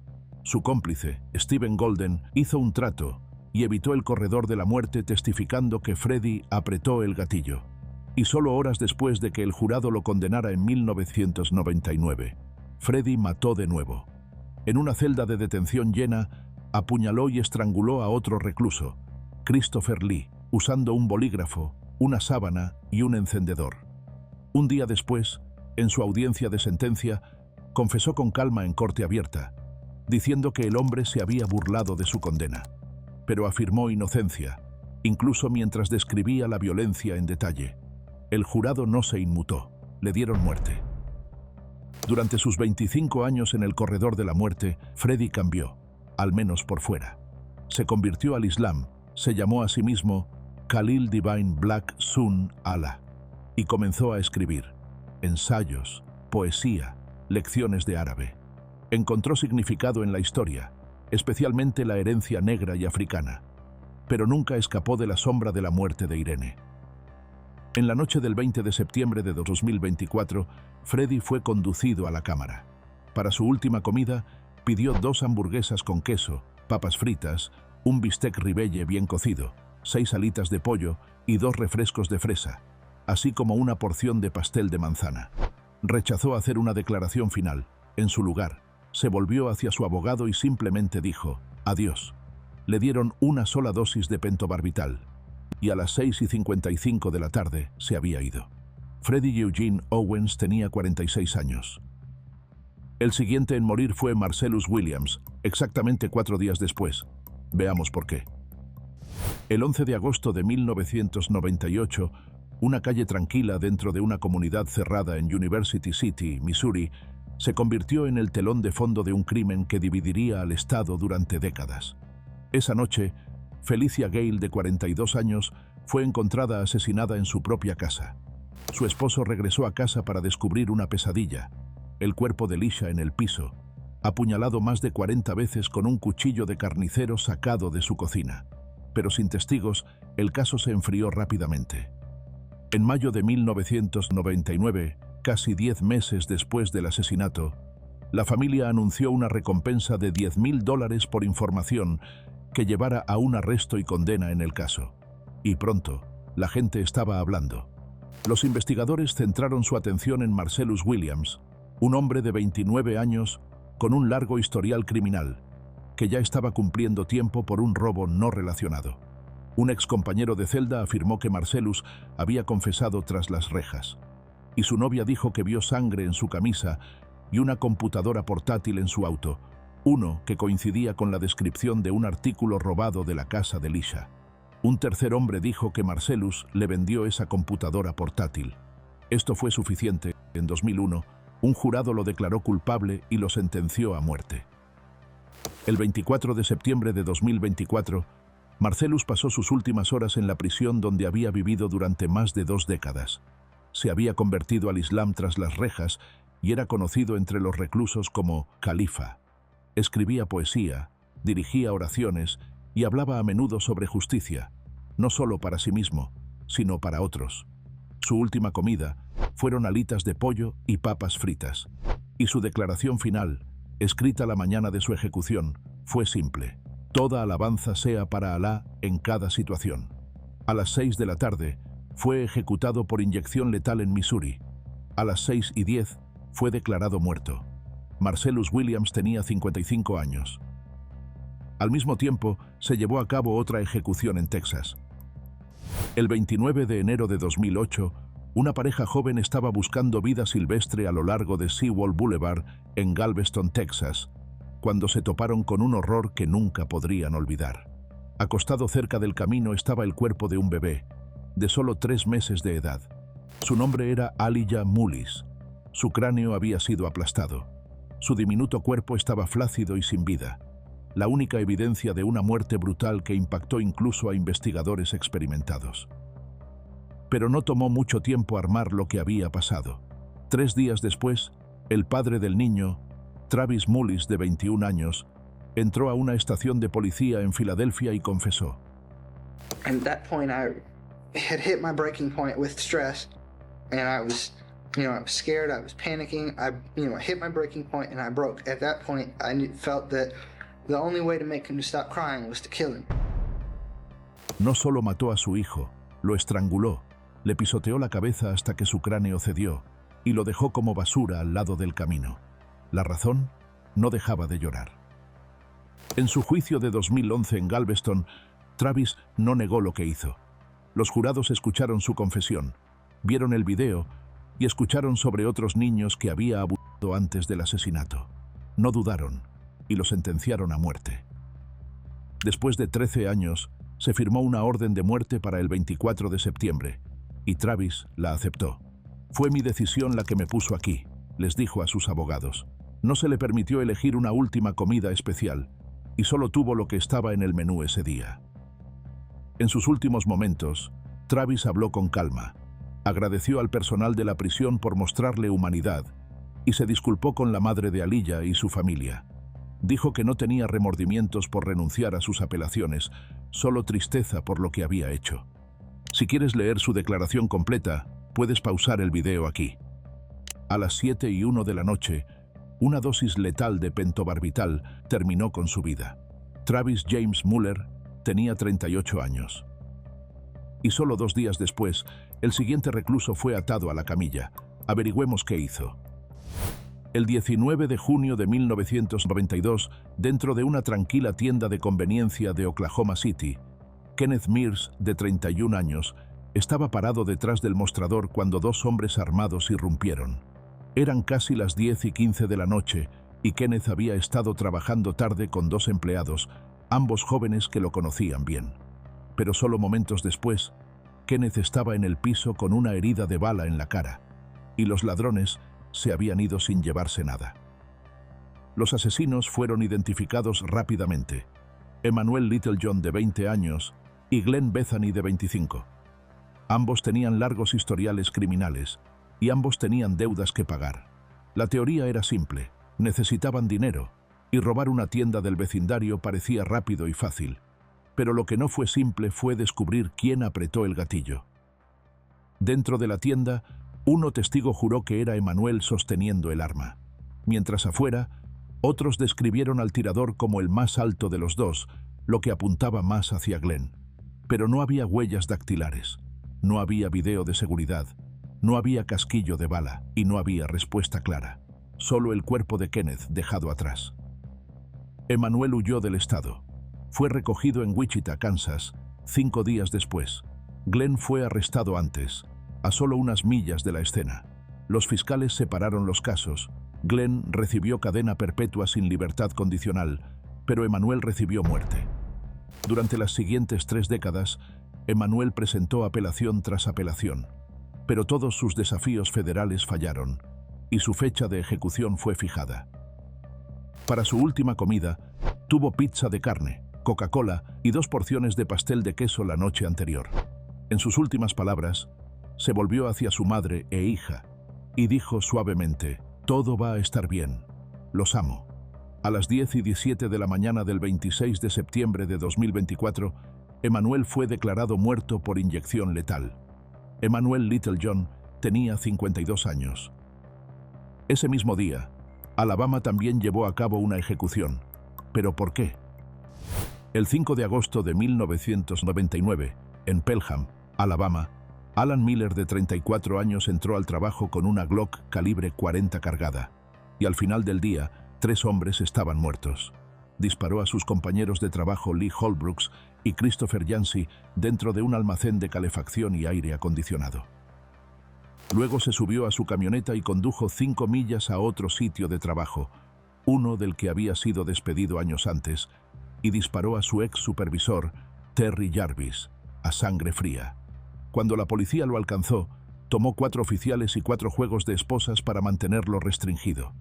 Su cómplice, Stephen Golden, hizo un trato y evitó el corredor de la muerte, testificando que Freddie apretó el gatillo. Y solo horas después de que el jurado lo condenara en 1999, Freddie mató de nuevo. En una celda de detención llena, apuñaló y estranguló a otro recluso, Christopher Lee, usando un bolígrafo, una sábana y un encendedor. Un día después, en su audiencia de sentencia, confesó con calma en corte abierta, diciendo que el hombre se había burlado de su condena, pero afirmó inocencia, incluso mientras describía la violencia en detalle. El jurado no se inmutó, le dieron muerte. Durante sus 25 años en el corredor de la muerte, Freddie cambió, al menos por fuera. Se convirtió al Islam, se llamó a sí mismo Khalil Divine Black Sun Allah y comenzó a escribir ensayos, poesía, lecciones de árabe. Encontró significado en la historia, especialmente la herencia negra y africana, pero nunca escapó de la sombra de la muerte de Irene. En la noche del 20 de septiembre de 2024, Freddie fue conducido a la cámara. Para su última comida, pidió 2 hamburguesas con queso, papas fritas, un bistec ribeye bien cocido, 6 alitas de pollo y 2 refrescos de fresa, así como una porción de pastel de manzana. Rechazó hacer una declaración final. En su lugar, se volvió hacia su abogado y simplemente dijo «Adiós». Le dieron una sola dosis de pentobarbital y a las 6:55 de la tarde se había ido. Freddie Eugene Owens tenía 46 años. El siguiente en morir fue Marcellus Williams, exactamente 4 días después. Veamos por qué. El 11 de agosto de 1998, una calle tranquila dentro de una comunidad cerrada en University City, Missouri, se convirtió en el telón de fondo de un crimen que dividiría al estado durante décadas. Esa noche, Felicia Gale, de 42 años, fue encontrada asesinada en su propia casa. Su esposo regresó a casa para descubrir una pesadilla: el cuerpo de Lisha en el piso, apuñalado más de 40 veces con un cuchillo de carnicero sacado de su cocina. Pero sin testigos, el caso se enfrió rápidamente. En mayo de 1999, casi 10 meses después del asesinato, la familia anunció una recompensa de $10,000 por información que llevara a un arresto y condena en el caso. Y pronto, la gente estaba hablando. Los investigadores centraron su atención en Marcellus Williams, un hombre de 29 años con un largo historial criminal, que ya estaba cumpliendo tiempo por un robo no relacionado. Un excompañero de celda afirmó que Marcellus había confesado tras las rejas, y su novia dijo que vio sangre en su camisa y una computadora portátil en su auto, uno que coincidía con la descripción de un artículo robado de la casa de Lisha. Un tercer hombre dijo que Marcellus le vendió esa computadora portátil. Esto fue suficiente. En 2001, un jurado lo declaró culpable y lo sentenció a muerte. El 24 de septiembre de 2024, Marcellus pasó sus últimas horas en la prisión donde había vivido durante más de 2 décadas. Se había convertido al Islam tras las rejas y era conocido entre los reclusos como Califa. Escribía poesía, dirigía oraciones y hablaba a menudo sobre justicia, no solo para sí mismo, sino para otros. Su última comida fueron alitas de pollo y papas fritas, y su declaración final, escrita la mañana de su ejecución, fue simple: toda alabanza sea para Alá en cada situación. A las 6 de la tarde, fue ejecutado por inyección letal en Missouri. A las 6:10 fue declarado muerto. Marcellus Williams tenía 55 años. Al mismo tiempo, se llevó a cabo otra ejecución en Texas. El 29 de enero de 2008, Una pareja joven estaba buscando vida silvestre a lo largo de Sewall Boulevard en Galveston, Texas, cuando se toparon con un horror que nunca podrían olvidar. Acostado cerca del camino estaba el cuerpo de un bebé, de solo 3 meses de edad. Su nombre era Aaliyah Mullis. Su cráneo había sido aplastado. Su diminuto cuerpo estaba flácido y sin vida, la única evidencia de una muerte brutal que impactó incluso a investigadores experimentados. Pero no tomó mucho tiempo armar lo que había pasado. 3 días después, el padre del niño, Travis Mullis, de 21 años, entró a una estación de policía en Filadelfia y confesó. At that point, I had hit my breaking point with stress, and I was scared, I was panicking, I hit my breaking point and I broke. At that point, I felt that the only way to make him stop crying was to kill him. No solo mató a su hijo, lo estranguló, le pisoteó la cabeza hasta que su cráneo cedió y lo dejó como basura al lado del camino. La razón, no dejaba de llorar. En su juicio de 2011 en Galveston, Travis no negó lo que hizo. Los jurados escucharon su confesión, vieron el video y escucharon sobre otros niños que había abusado antes del asesinato. No dudaron y lo sentenciaron a muerte. Después de 13 años, se firmó una orden de muerte para el 24 de septiembre y Travis la aceptó. Fue mi decisión la que me puso aquí, les dijo a sus abogados. No se le permitió elegir una última comida especial y solo tuvo lo que estaba en el menú ese día. En sus últimos momentos, Travis habló con calma, agradeció al personal de la prisión por mostrarle humanidad y se disculpó con la madre de Aaliyah y su familia. Dijo que no tenía remordimientos por renunciar a sus apelaciones, solo tristeza por lo que había hecho. Si quieres leer su declaración completa, puedes pausar el video aquí. A las 7:01 de la noche, una dosis letal de pentobarbital terminó con su vida. Travis James Muller tenía 38 años. Y solo 2 días después, el siguiente recluso fue atado a la camilla. Averigüemos qué hizo. El 19 de junio de 1992, dentro de una tranquila tienda de conveniencia de Oklahoma City, Kenneth Mears, de 31 años, estaba parado detrás del mostrador cuando 2 hombres armados irrumpieron. Eran casi las 10:15 de la noche y Kenneth había estado trabajando tarde con 2 empleados, ambos jóvenes que lo conocían bien. Pero solo momentos después, Kenneth estaba en el piso con una herida de bala en la cara, y los ladrones se habían ido sin llevarse nada. Los asesinos fueron identificados rápidamente: Emmanuel Littlejohn, de 20 años, y Glenn Bethany, de 25. Ambos tenían largos historiales criminales, y ambos tenían deudas que pagar. La teoría era simple: necesitaban dinero, y robar una tienda del vecindario parecía rápido y fácil. Pero lo que no fue simple fue descubrir quién apretó el gatillo. Dentro de la tienda, un testigo juró que era Emmanuel sosteniendo el arma. Mientras afuera, otros describieron al tirador como el más alto de los dos, lo que apuntaba más hacia Glenn. Pero no había huellas dactilares, no había video de seguridad, no había casquillo de bala y no había respuesta clara. Solo el cuerpo de Kenneth dejado atrás. Emmanuel huyó del estado. Fue recogido en Wichita, Kansas, 5 días después. Glenn fue arrestado antes, a solo unas millas de la escena. Los fiscales separaron los casos. Glenn recibió cadena perpetua sin libertad condicional, pero Emmanuel recibió muerte. Durante las siguientes 3 décadas, Emmanuel presentó apelación tras apelación, pero todos sus desafíos federales fallaron, y su fecha de ejecución fue fijada. Para su última comida, tuvo pizza de carne, Coca-Cola y 2 porciones de pastel de queso la noche anterior. En sus últimas palabras, se volvió hacia su madre e hija y dijo suavemente: «Todo va a estar bien. Los amo». A las 10:17 de la mañana del 26 de septiembre de 2024, Emmanuel fue declarado muerto por inyección letal. Emmanuel Littlejohn tenía 52 años. Ese mismo día, Alabama también llevó a cabo una ejecución. ¿Pero por qué? El 5 de agosto de 1999, en Pelham, Alabama, Alan Miller, de 34 años, entró al trabajo con una Glock calibre .40 cargada, y al final del día, 3 hombres estaban muertos. Disparó a sus compañeros de trabajo Lee Holbrooks y Christopher Yancey dentro de un almacén de calefacción y aire acondicionado. Luego se subió a su camioneta y condujo 5 millas a otro sitio de trabajo, uno del que había sido despedido años antes, y disparó a su ex supervisor, Terry Jarvis, a sangre fría. Cuando la policía lo alcanzó, tomó 4 oficiales y 4 juegos de esposas para mantenerlo restringido.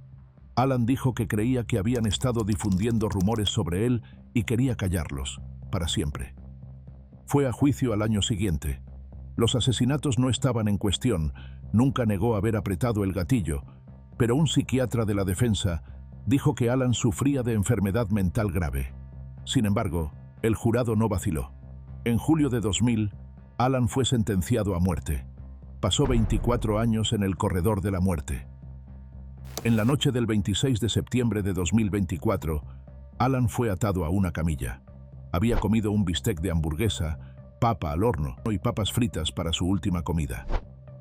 Alan dijo que creía que habían estado difundiendo rumores sobre él y quería callarlos, para siempre. Fue a juicio al año siguiente. Los asesinatos no estaban en cuestión, nunca negó haber apretado el gatillo, pero un psiquiatra de la defensa dijo que Alan sufría de enfermedad mental grave. Sin embargo, el jurado no vaciló. En julio de 2000, Alan fue sentenciado a muerte. Pasó 24 años en el corredor de la muerte. En la noche del 26 de septiembre de 2024, Alan fue atado a una camilla. Había comido un bistec de hamburguesa, papa al horno y papas fritas para su última comida.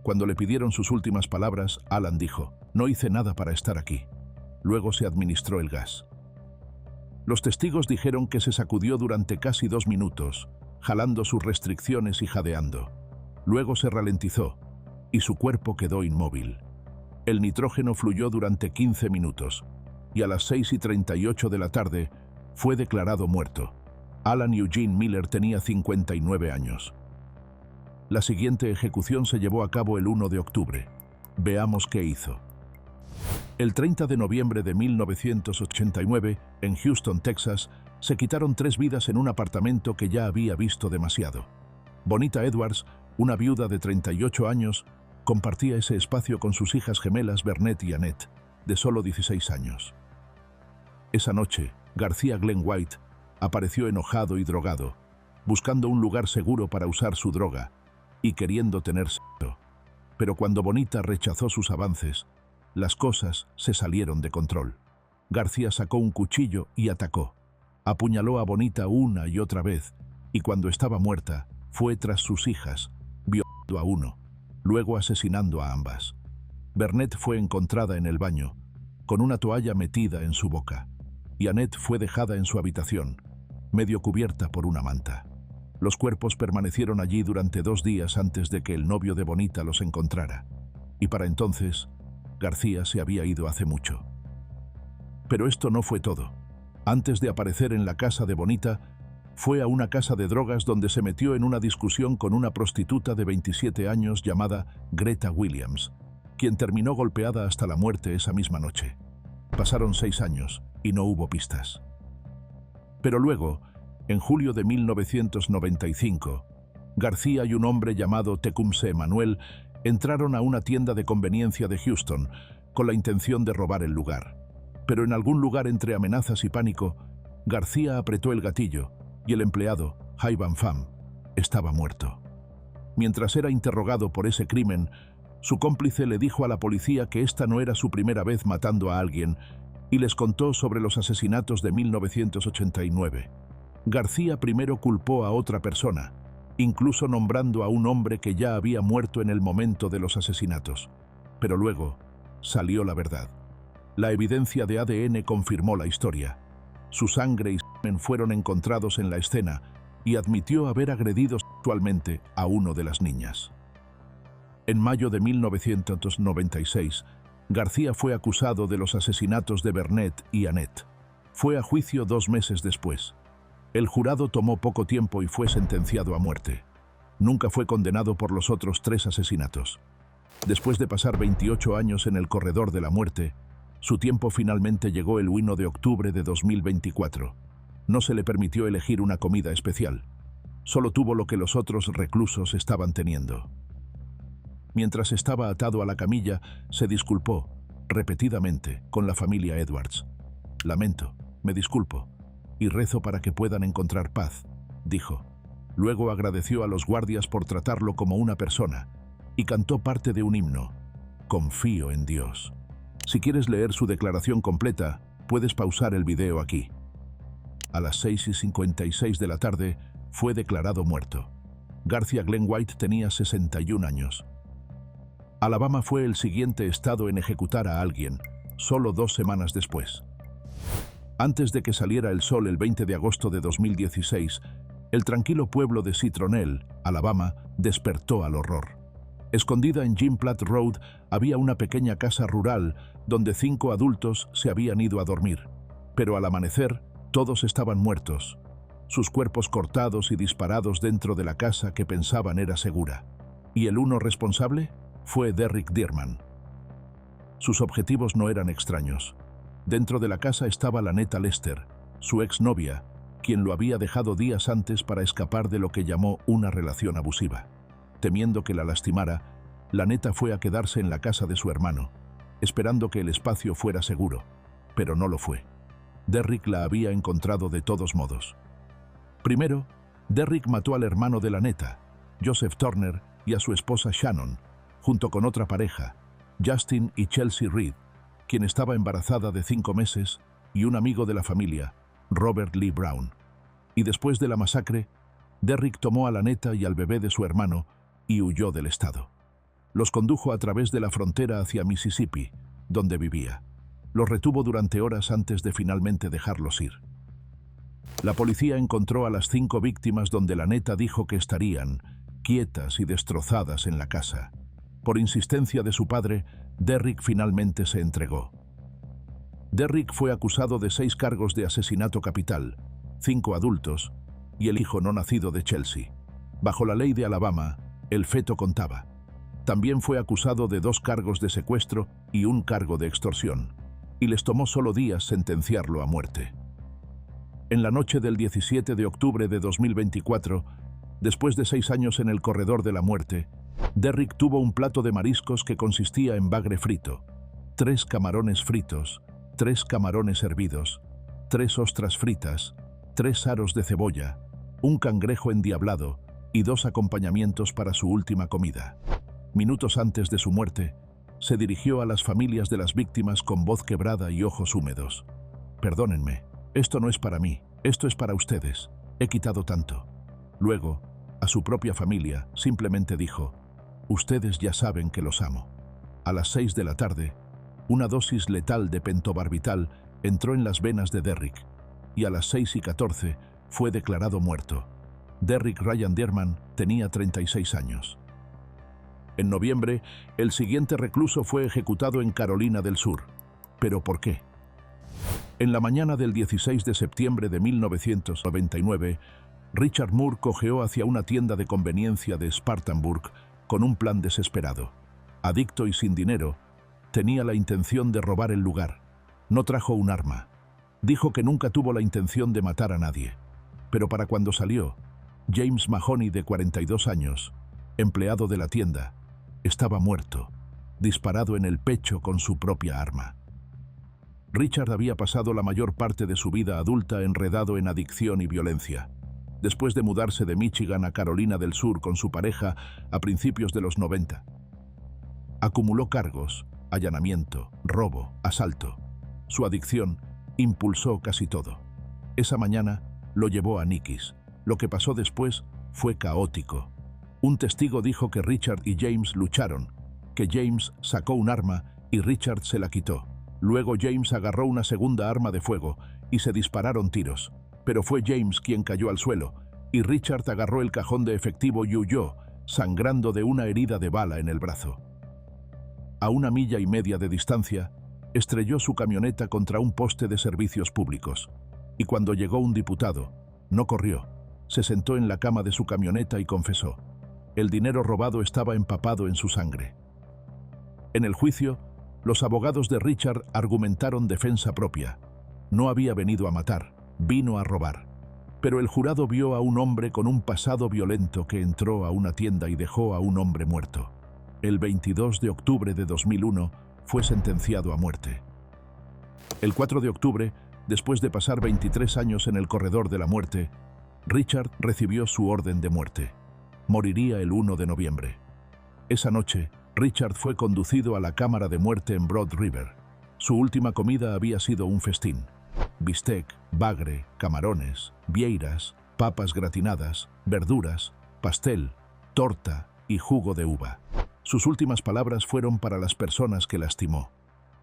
Cuando le pidieron sus últimas palabras, Alan dijo: "No hice nada para estar aquí". Luego se administró el gas. Los testigos dijeron que se sacudió durante casi 2 minutos, jalando sus restricciones y jadeando. Luego se ralentizó y su cuerpo quedó inmóvil. El nitrógeno fluyó durante 15 minutos y a las 6:38 de la tarde fue declarado muerto. Alan Eugene Miller tenía 59 años. La siguiente ejecución se llevó a cabo el 1 de octubre. Veamos qué hizo. El 30 de noviembre de 1989, en Houston, Texas, se quitaron 3 vidas en un apartamento que ya había visto demasiado. Bonita Edwards, una viuda de 38 años, compartía ese espacio con sus hijas gemelas Bernette y Annette, de solo 16 años. Esa noche, García Glenn White apareció enojado y drogado, buscando un lugar seguro para usar su droga y queriendo tener sexo. Pero cuando Bonita rechazó sus avances, las cosas se salieron de control. García sacó un cuchillo y atacó. Apuñaló a Bonita una y otra vez, y cuando estaba muerta, fue tras sus hijas, violando a uno, luego asesinando a ambas. Bernette fue encontrada en el baño, con una toalla metida en su boca, y Annette fue dejada en su habitación, medio cubierta por una manta. Los cuerpos permanecieron allí durante 2 días antes de que el novio de Bonita los encontrara, y para entonces, García se había ido hace mucho. Pero esto no fue todo. Antes de aparecer en la casa de Bonita, fue a una casa de drogas donde se metió en una discusión con una prostituta de 27 años llamada Greta Williams, quien terminó golpeada hasta la muerte esa misma noche. Pasaron 6 años y no hubo pistas. Pero luego, en julio de 1995, García y un hombre llamado Tecumseh Manuel entraron a una tienda de conveniencia de Houston con la intención de robar el lugar. Pero en algún lugar entre amenazas y pánico, García apretó el gatillo y el empleado, Hai Van Pham, estaba muerto. Mientras era interrogado por ese crimen, su cómplice le dijo a la policía que esta no era su primera vez matando a alguien y les contó sobre los asesinatos de 1989. García primero culpó a otra persona, incluso nombrando a un hombre que ya había muerto en el momento de los asesinatos. Pero luego salió la verdad. La evidencia de ADN confirmó la historia. Su sangre y semen fueron encontrados en la escena y admitió haber agredido sexualmente a una de las niñas. En mayo de 1996, García fue acusado de los asesinatos de Bernette y Annette. Fue a juicio 2 meses después. El jurado tomó poco tiempo y fue sentenciado a muerte. Nunca fue condenado por los otros 3 asesinatos. Después de pasar 28 años en el corredor de la muerte, su tiempo finalmente llegó el 1 de octubre de 2024. No se le permitió elegir una comida especial. Solo tuvo lo que los otros reclusos estaban teniendo. Mientras estaba atado a la camilla, se disculpó, repetidamente, con la familia Edwards. «Lamento, me disculpo, y rezo para que puedan encontrar paz», dijo. Luego agradeció a los guardias por tratarlo como una persona y cantó parte de un himno: «Confío en Dios». Si quieres leer su declaración completa, puedes pausar el video aquí. A las 6:56 de la tarde, fue declarado muerto. García Glenn White tenía 61 años. Alabama fue el siguiente estado en ejecutar a alguien, solo 2 semanas después. Antes de que saliera el sol el 20 de agosto de 2016, el tranquilo pueblo de Citronelle, Alabama, despertó al horror. Escondida en Jim Platt Road había una pequeña casa rural donde 5 adultos se habían ido a dormir. Pero al amanecer, todos estaban muertos, sus cuerpos cortados y disparados dentro de la casa que pensaban era segura. Y el uno responsable fue Derrick Dearman. Sus objetivos no eran extraños. Dentro de la casa estaba la neta Lester, su exnovia, quien lo había dejado días antes para escapar de lo que llamó una relación abusiva. Temiendo que la lastimara, la neta fue a quedarse en la casa de su hermano, esperando que el espacio fuera seguro, pero no lo fue. Derrick la había encontrado de todos modos. Primero, Derrick mató al hermano de la neta, Joseph Turner, y a su esposa Shannon, junto con otra pareja, Justin y Chelsea Reed, quien estaba embarazada de 5 meses, y un amigo de la familia, Robert Lee Brown. Y después de la masacre, Derrick tomó a la neta y al bebé de su hermano y huyó del estado. Los condujo a través de la frontera hacia Mississippi, donde vivía. Los retuvo durante horas antes de finalmente dejarlos ir. La policía encontró a las 5 víctimas donde la neta dijo que estarían quietas y destrozadas en la casa. Por insistencia de su padre, Derrick finalmente se entregó. Derrick fue acusado de 6 cargos de asesinato capital, 5 adultos y el hijo no nacido de Chelsea. Bajo la ley de Alabama, el feto contaba. También fue acusado de 2 cargos de secuestro y 1 cargo de extorsión, y les tomó solo días sentenciarlo a muerte. En la noche del 17 de octubre de 2024, después de 6 años en el corredor de la muerte, Derrick tuvo un plato de mariscos que consistía en bagre frito, 3 camarones fritos, 3 camarones hervidos, 3 ostras fritas, 3 aros de cebolla, un cangrejo endiablado y 2 acompañamientos para su última comida. Minutos antes de su muerte, se dirigió a las familias de las víctimas con voz quebrada y ojos húmedos. «Perdónenme, esto no es para mí, esto es para ustedes. He quitado tanto». Luego, a su propia familia, simplemente dijo: «Ustedes ya saben que los amo». A las 6 de la tarde, una dosis letal de pentobarbital entró en las venas de Derrick, y a las 6:14 fue declarado muerto. Derrick Ryan Dearman tenía 36 años. En noviembre, el siguiente recluso fue ejecutado en Carolina del Sur. ¿Pero por qué? En la mañana del 16 de septiembre de 1999, Richard Moore cojeó hacia una tienda de conveniencia de Spartanburg con un plan desesperado. Adicto y sin dinero, tenía la intención de robar el lugar. No trajo un arma. Dijo que nunca tuvo la intención de matar a nadie. Pero para cuando salió, James Mahoney, de 42 años, empleado de la tienda, estaba muerto, disparado en el pecho con su propia arma. Richard había pasado la mayor parte de su vida adulta enredado en adicción y violencia. Después de mudarse de Michigan a Carolina del Sur con su pareja a principios de los 90. Acumuló cargos, allanamiento, robo, asalto. Su adicción impulsó casi todo. Esa mañana lo llevó a Nikki's. Lo que pasó después fue caótico. Un testigo dijo que Richard y James lucharon, que James sacó un arma y Richard se la quitó. Luego James agarró una segunda arma de fuego y se dispararon tiros, pero fue James quien cayó al suelo y Richard agarró el cajón de efectivo y huyó, sangrando de una herida de bala en el brazo. A 1,5 millas de distancia, estrelló su camioneta contra un poste de servicios públicos, y cuando llegó un diputado, no corrió, se sentó en la cama de su camioneta y confesó. El dinero robado estaba empapado en su sangre. En el juicio, los abogados de Richard argumentaron defensa propia. No había venido a matar, vino a robar. Pero el jurado vio a un hombre con un pasado violento que entró a una tienda y dejó a un hombre muerto. El 22 de octubre de 2001 fue sentenciado a muerte. El 4 de octubre, después de pasar 23 años en el corredor de la muerte, Richard recibió su orden de muerte. Moriría el 1 de noviembre. Esa noche, Richard fue conducido a la cámara de muerte en Broad River. Su última comida había sido un festín. Bistec, bagre, camarones, vieiras, papas gratinadas, verduras, pastel, torta y jugo de uva. Sus últimas palabras fueron para las personas que lastimó.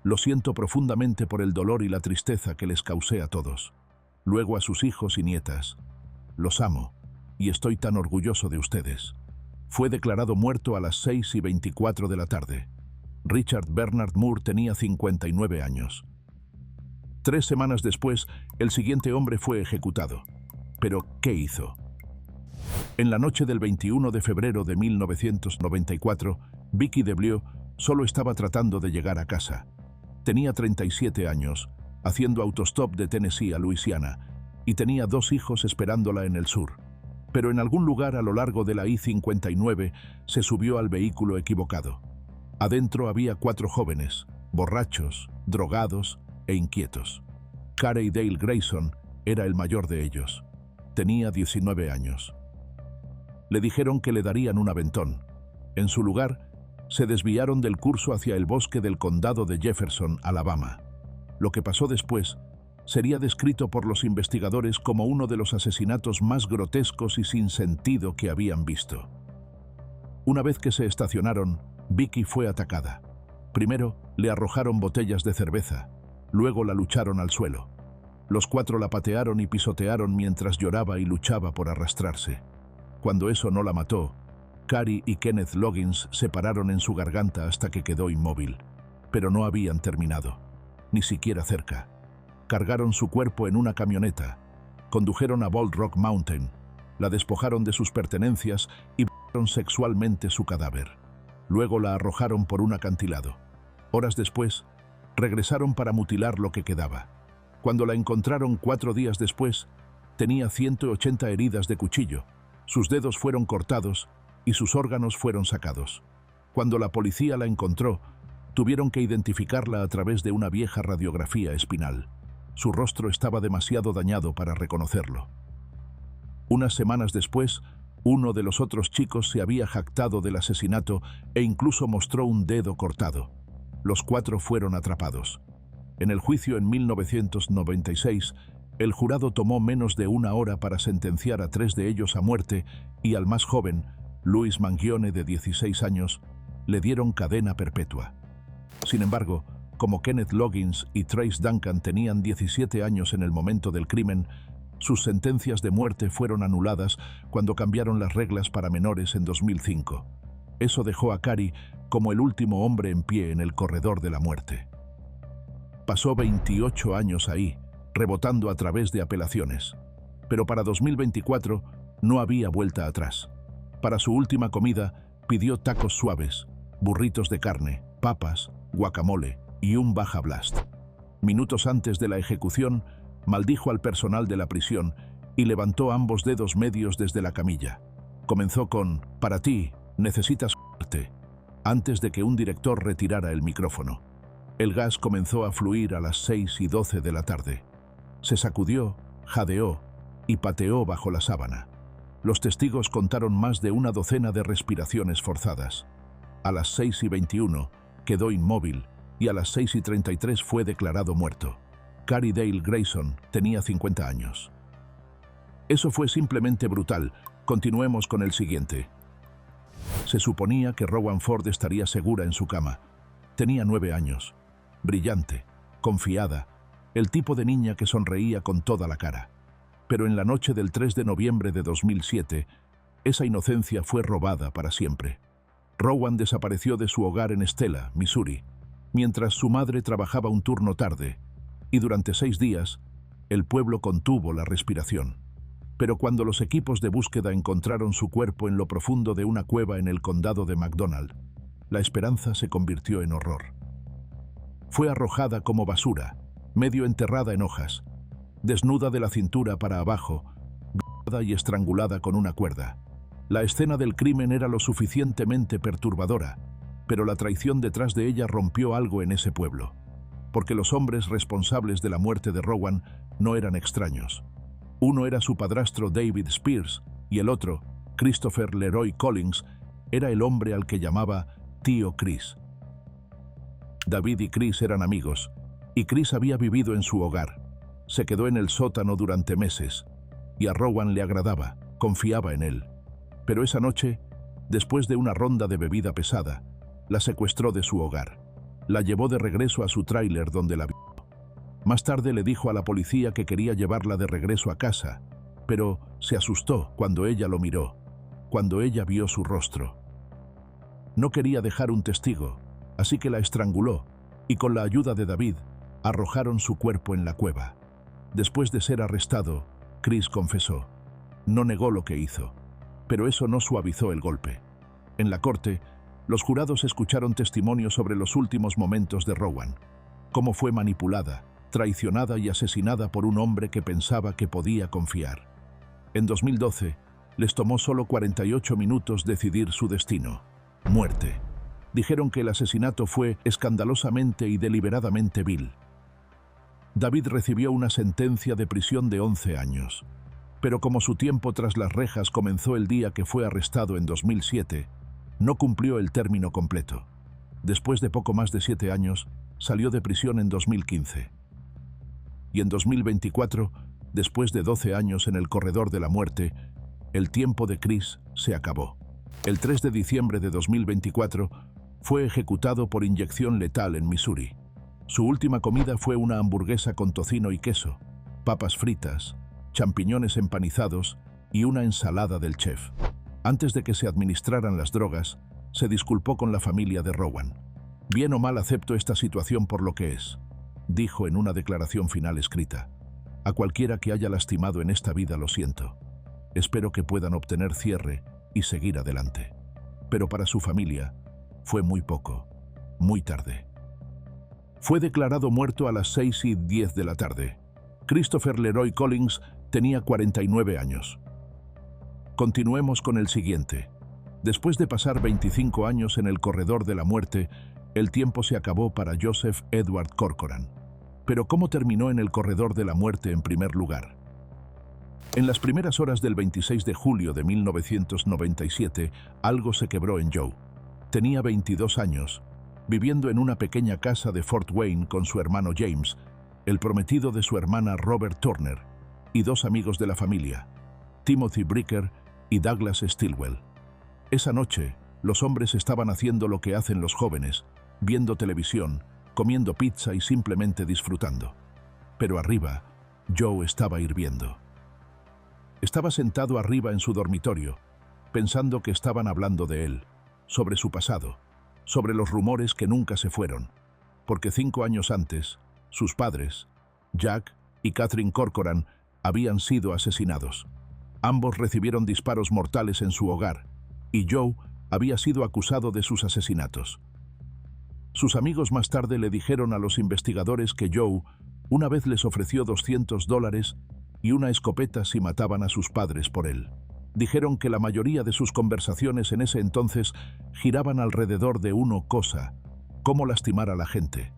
Lo siento profundamente por el dolor y la tristeza que les causé a todos. Luego a sus hijos y nietas. Los amo y estoy tan orgulloso de ustedes. fue declarado muerto a las 6:24 de la tarde. Richard Bernard Moore tenía 59 años. 3 semanas después, el siguiente hombre fue ejecutado. Pero, ¿qué hizo? En la noche del 21 de febrero de 1994, Vicky DeBleu solo estaba tratando de llegar a casa. Tenía 37 años, haciendo autostop de Tennessee a Luisiana, y tenía 2 hijos esperándola en el sur. Pero en algún lugar a lo largo de la I-59 se subió al vehículo equivocado. Adentro había 4 jóvenes, borrachos, drogados e inquietos. Carey Dale Grayson era el mayor de ellos. Tenía 19 años. Le dijeron que le darían un aventón. En su lugar, se desviaron del curso hacia el bosque del condado de Jefferson, Alabama. Lo que pasó después sería descrito por los investigadores como uno de los asesinatos más grotescos y sin sentido que habían visto. Una vez que se estacionaron, Vicky fue atacada. Primero, le arrojaron botellas de cerveza, luego la lucharon al suelo. Los 4 la patearon y pisotearon mientras lloraba y luchaba por arrastrarse. Cuando eso no la mató, Carey y Kenneth Loggins se pararon en su garganta hasta que quedó inmóvil. Pero no habían terminado, ni siquiera cerca. Cargaron su cuerpo en una camioneta, condujeron a Bald Rock Mountain, la despojaron de sus pertenencias y violaron sexualmente su cadáver. Luego la arrojaron por un acantilado. Horas después, regresaron para mutilar lo que quedaba. Cuando la encontraron 4 días después, tenía 180 heridas de cuchillo. Sus dedos fueron cortados y sus órganos fueron sacados. Cuando la policía la encontró, tuvieron que identificarla a través de una vieja radiografía espinal. Su rostro estaba demasiado dañado para reconocerlo. Unas semanas después, uno de los otros chicos se había jactado del asesinato e incluso mostró un dedo cortado. Los 4 fueron atrapados. En el juicio en 1996, el jurado tomó menos de 1 hora para sentenciar a 3 de ellos a muerte y al más joven, Louis Mangione, de 16 años, le dieron cadena perpetua. Sin embargo, como Kenneth Loggins y Trace Duncan tenían 17 años en el momento del crimen, sus sentencias de muerte fueron anuladas cuando cambiaron las reglas para menores en 2005. Eso dejó a Carey como el último hombre en pie en el corredor de la muerte. Pasó 28 años ahí, rebotando a través de apelaciones. Pero para 2024 no había vuelta atrás. Para su última comida, pidió tacos suaves, burritos de carne, papas, guacamole y un Baja Blast. Minutos antes de la ejecución, maldijo al personal de la prisión y levantó ambos dedos medios desde la camilla. Comenzó con «Para ti, necesitas suerte», antes de que un director retirara el micrófono. El gas comenzó a fluir a las 6:12 de la tarde. Se sacudió, jadeó y pateó bajo la sábana. Los testigos contaron más de 1 docena de respiraciones forzadas. A las 6:21 quedó inmóvil y a las 6:33 fue declarado muerto. Carey Dale Grayson tenía 50 años. Eso fue simplemente brutal. Continuemos con el siguiente. Se suponía que Rowan Ford estaría segura en su cama. Tenía 9 años. Brillante, confiada, el tipo de niña que sonreía con toda la cara. Pero en la noche del 3 de noviembre de 2007, esa inocencia fue robada para siempre. Rowan desapareció de su hogar en Stella, Missouri, mientras su madre trabajaba un turno tarde, y durante 6 días, el pueblo contuvo la respiración. Pero cuando los equipos de búsqueda encontraron su cuerpo en lo profundo de una cueva en el condado de McDonald, la esperanza se convirtió en horror. Fue arrojada como basura, medio enterrada en hojas, desnuda de la cintura para abajo, violada y estrangulada con una cuerda. La escena del crimen era lo suficientemente perturbadora, pero la traición detrás de ella rompió algo en ese pueblo, porque los hombres responsables de la muerte de Rowan no eran extraños. Uno era su padrastro David Spears y el otro, Christopher Leroy Collins, era el hombre al que llamaba Tío Chris. David y Chris eran amigos, y Chris había vivido en su hogar. Se quedó en el sótano durante meses, y a Rowan le agradaba, confiaba en él. Pero esa noche, después de una ronda de bebida pesada, la secuestró de su hogar. La llevó de regreso a su tráiler donde la violó. Más tarde le dijo a la policía que quería llevarla de regreso a casa, pero se asustó cuando ella lo miró. cuando ella vio su rostro. No quería dejar un testigo, así que la estranguló y con la ayuda de David arrojaron su cuerpo en la cueva. Después de ser arrestado, Chris confesó. No negó lo que hizo, pero eso no suavizó el golpe. En la corte, los jurados escucharon testimonios sobre los últimos momentos de Rowan, cómo fue manipulada, traicionada y asesinada por un hombre que pensaba que podía confiar. En 2012, les tomó solo 48 minutos decidir su destino: muerte. Dijeron que el asesinato fue escandalosamente y deliberadamente vil. David recibió una sentencia de prisión de 11 años, pero como su tiempo tras las rejas comenzó el día que fue arrestado en 2007, no cumplió el término completo. Después de poco más de 7 años, salió de prisión en 2015. Y en 2024, después de 12 años en el corredor de la muerte, el tiempo de Chris se acabó. El 3 de diciembre de 2024, fue ejecutado por inyección letal en Missouri. Su última comida fue una hamburguesa con tocino y queso, papas fritas, champiñones empanizados y una ensalada del chef. Antes de que se administraran las drogas, se disculpó con la familia de Rowan. Bien o mal acepto esta situación por lo que es, dijo en una declaración final escrita. A cualquiera que haya lastimado en esta vida lo siento. Espero que puedan obtener cierre y seguir adelante. Pero para su familia, fue muy poco, muy tarde. Fue declarado muerto a las 6:10 de la tarde. Christopher Leroy Collins tenía 49 años. Continuemos con el siguiente. Después de pasar 25 años en el corredor de la muerte, el tiempo se acabó para Joseph Edward Corcoran. Pero ¿cómo terminó en el corredor de la muerte en primer lugar? En las primeras horas del 26 de julio de 1997, algo se quebró en Joe. Tenía 22 años, viviendo en una pequeña casa de Fort Wayne con su hermano James, el prometido de su hermana Robert Turner, y 2 amigos de la familia, Timothy Bricker y Douglas Stilwell. Esa noche, los hombres estaban haciendo lo que hacen los jóvenes, viendo televisión, comiendo pizza y simplemente disfrutando. Pero arriba, Joe estaba hirviendo. Estaba sentado arriba en su dormitorio, pensando que estaban hablando de él, sobre su pasado, sobre los rumores que nunca se fueron, porque 5 años antes, sus padres, Jack y Catherine Corcoran, habían sido asesinados. Ambos recibieron disparos mortales en su hogar, y Joe había sido acusado de sus asesinatos. Sus amigos más tarde le dijeron a los investigadores que Joe una vez les ofreció $200 y una escopeta si mataban a sus padres por él. Dijeron que la mayoría de sus conversaciones en ese entonces giraban alrededor de una cosa: cómo lastimar a la gente,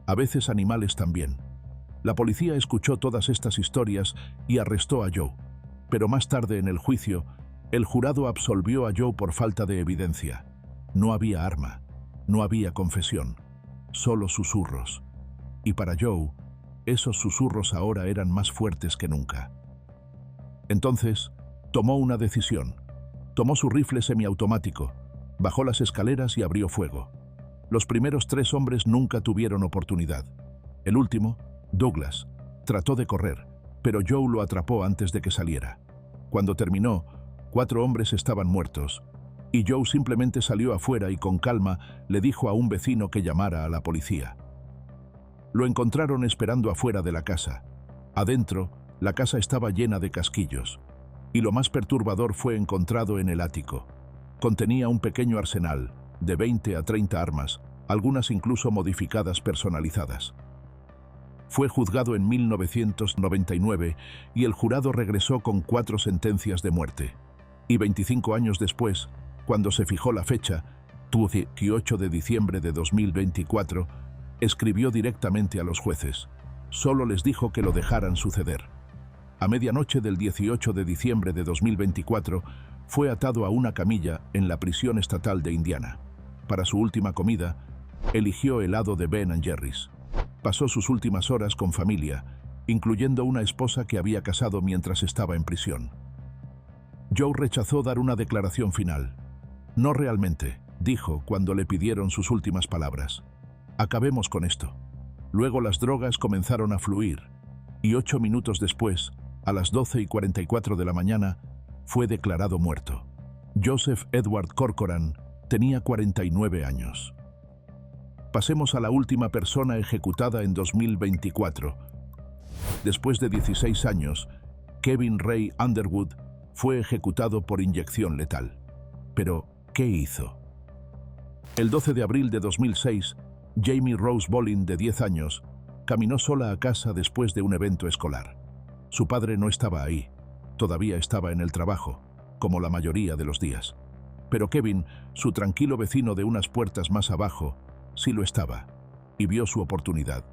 a veces animales también. La policía escuchó todas estas historias y arrestó a Joe, pero más tarde en el juicio, el jurado absolvió a Joe por falta de evidencia. No había arma, no había confesión, solo susurros. Y para Joe, esos susurros ahora eran más fuertes que nunca. Entonces, tomó una decisión. Tomó su rifle semiautomático, bajó las escaleras y abrió fuego. Los primeros 3 hombres nunca tuvieron oportunidad. El último, Douglas, trató de correr, pero Joe lo atrapó antes de que saliera. Cuando terminó, 4 hombres estaban muertos, y Joe simplemente salió afuera y con calma le dijo a un vecino que llamara a la policía. Lo encontraron esperando afuera de la casa. Adentro, la casa estaba llena de casquillos, y lo más perturbador fue encontrado en el ático. Contenía un pequeño arsenal, de 20 a 30 armas, algunas incluso modificadas personalizadas. Fue juzgado en 1999 y el jurado regresó con 4 sentencias de muerte. Y 25 años después, cuando se fijó la fecha, 18 de diciembre de 2024, escribió directamente a los jueces. Solo les dijo que lo dejaran suceder. A medianoche del 18 de diciembre de 2024, fue atado a una camilla en la prisión estatal de Indiana. Para su última comida, eligió helado de Ben & Jerry's. Pasó sus últimas horas con familia, incluyendo una esposa que había casado mientras estaba en prisión. Joe rechazó dar una declaración final. No realmente, dijo cuando le pidieron sus últimas palabras. Acabemos con esto. Luego las drogas comenzaron a fluir, y 8 minutos después, a las 12:44 de la mañana, fue declarado muerto. Joseph Edward Corcoran tenía 49 años. Pasemos a la última persona ejecutada en 2024. Después de 16 años, Kevin Ray Underwood fue ejecutado por inyección letal. Pero, ¿qué hizo? El 12 de abril de 2006, Jamie Rose Bolin, de 10 años, caminó sola a casa después de un evento escolar. Su padre no estaba ahí, todavía estaba en el trabajo, como la mayoría de los días. Pero Kevin, su tranquilo vecino de unas puertas más abajo, sí lo estaba, y vio su oportunidad.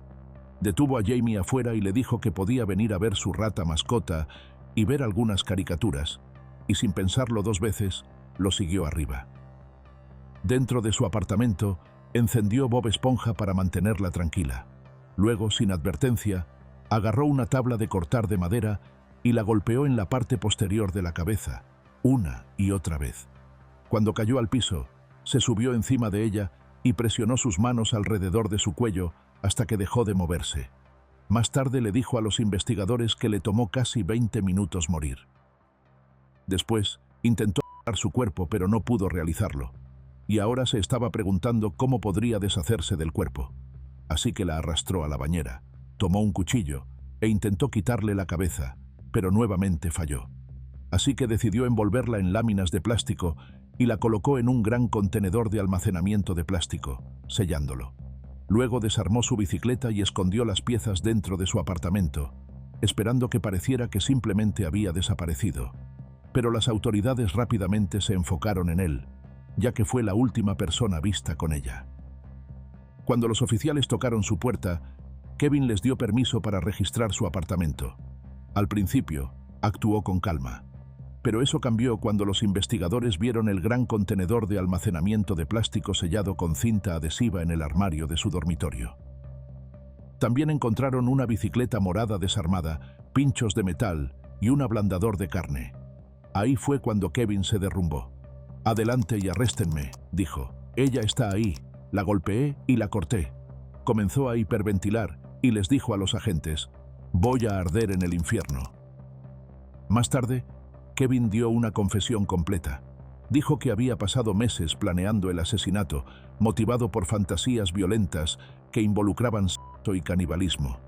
Detuvo a Jamie afuera y le dijo que podía venir a ver su rata mascota y ver algunas caricaturas, y sin pensarlo dos veces, lo siguió arriba. Dentro de su apartamento, encendió Bob Esponja para mantenerla tranquila. Luego, sin advertencia, agarró una tabla de cortar de madera y la golpeó en la parte posterior de la cabeza, una y otra vez. Cuando cayó al piso, se subió encima de ella y presionó sus manos alrededor de su cuello hasta que dejó de moverse. Más tarde le dijo a los investigadores que le tomó casi 20 minutos morir. Después, intentó agarrar su cuerpo, pero no pudo realizarlo. Y ahora se estaba preguntando cómo podría deshacerse del cuerpo. Así que la arrastró a la bañera, tomó un cuchillo e intentó quitarle la cabeza, pero nuevamente falló. Así que decidió envolverla en láminas de plástico y la colocó en un gran contenedor de almacenamiento de plástico, sellándolo. Luego desarmó su bicicleta y escondió las piezas dentro de su apartamento, esperando que pareciera que simplemente había desaparecido. Pero las autoridades rápidamente se enfocaron en él, ya que fue la última persona vista con ella. Cuando los oficiales tocaron su puerta, Kevin les dio permiso para registrar su apartamento. Al principio, actuó con calma, pero eso cambió cuando los investigadores vieron el gran contenedor de almacenamiento de plástico sellado con cinta adhesiva en el armario de su dormitorio. También encontraron una bicicleta morada desarmada, pinchos de metal y un ablandador de carne. Ahí fue cuando Kevin se derrumbó. «Adelante y arréstenme», dijo. «Ella está ahí. La golpeé y la corté». Comenzó a hiperventilar y les dijo a los agentes: «Voy a arder en el infierno». Más tarde, Kevin dio una confesión completa. Dijo que había pasado meses planeando el asesinato, motivado por fantasías violentas que involucraban sexo y canibalismo.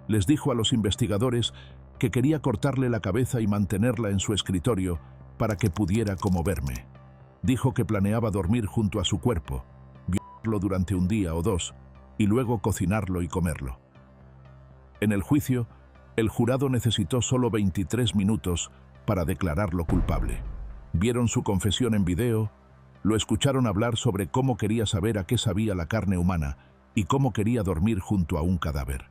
Les dijo a los investigadores que quería cortarle la cabeza y mantenerla en su escritorio para que pudiera conmoverme. Dijo que planeaba dormir junto a su cuerpo, violarlo durante un día o dos, y luego cocinarlo y comerlo. En el juicio, el jurado necesitó solo 23 minutos para declararlo culpable. Vieron su confesión en video, lo escucharon hablar sobre cómo quería saber a qué sabía la carne humana y cómo quería dormir junto a un cadáver.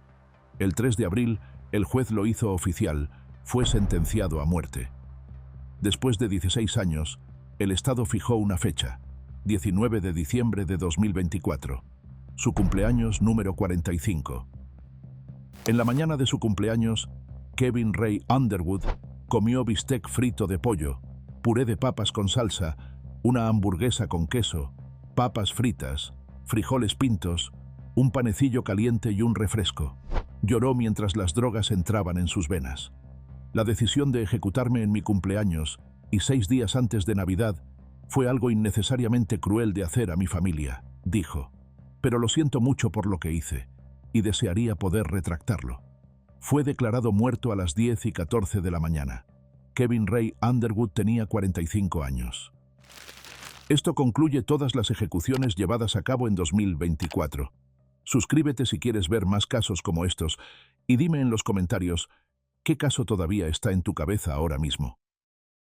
El 3 de abril, el juez lo hizo oficial, fue sentenciado a muerte. Después de 16 años, el Estado fijó una fecha, 19 de diciembre de 2024, su cumpleaños número 45. En la mañana de su cumpleaños, Kevin Ray Underwood comió bistec frito de pollo, puré de papas con salsa, una hamburguesa con queso, papas fritas, frijoles pintos, un panecillo caliente y un refresco. Lloró mientras las drogas entraban en sus venas. La decisión de ejecutarme en mi cumpleaños y 6 días antes de Navidad fue algo innecesariamente cruel de hacer a mi familia, dijo. Pero lo siento mucho por lo que hice y desearía poder retractarlo. Fue declarado muerto a las 10:14 de la mañana. Kevin Ray Underwood tenía 45 años. Esto concluye todas las ejecuciones llevadas a cabo en 2024. Suscríbete si quieres ver más casos como estos y dime en los comentarios qué caso todavía está en tu cabeza ahora mismo.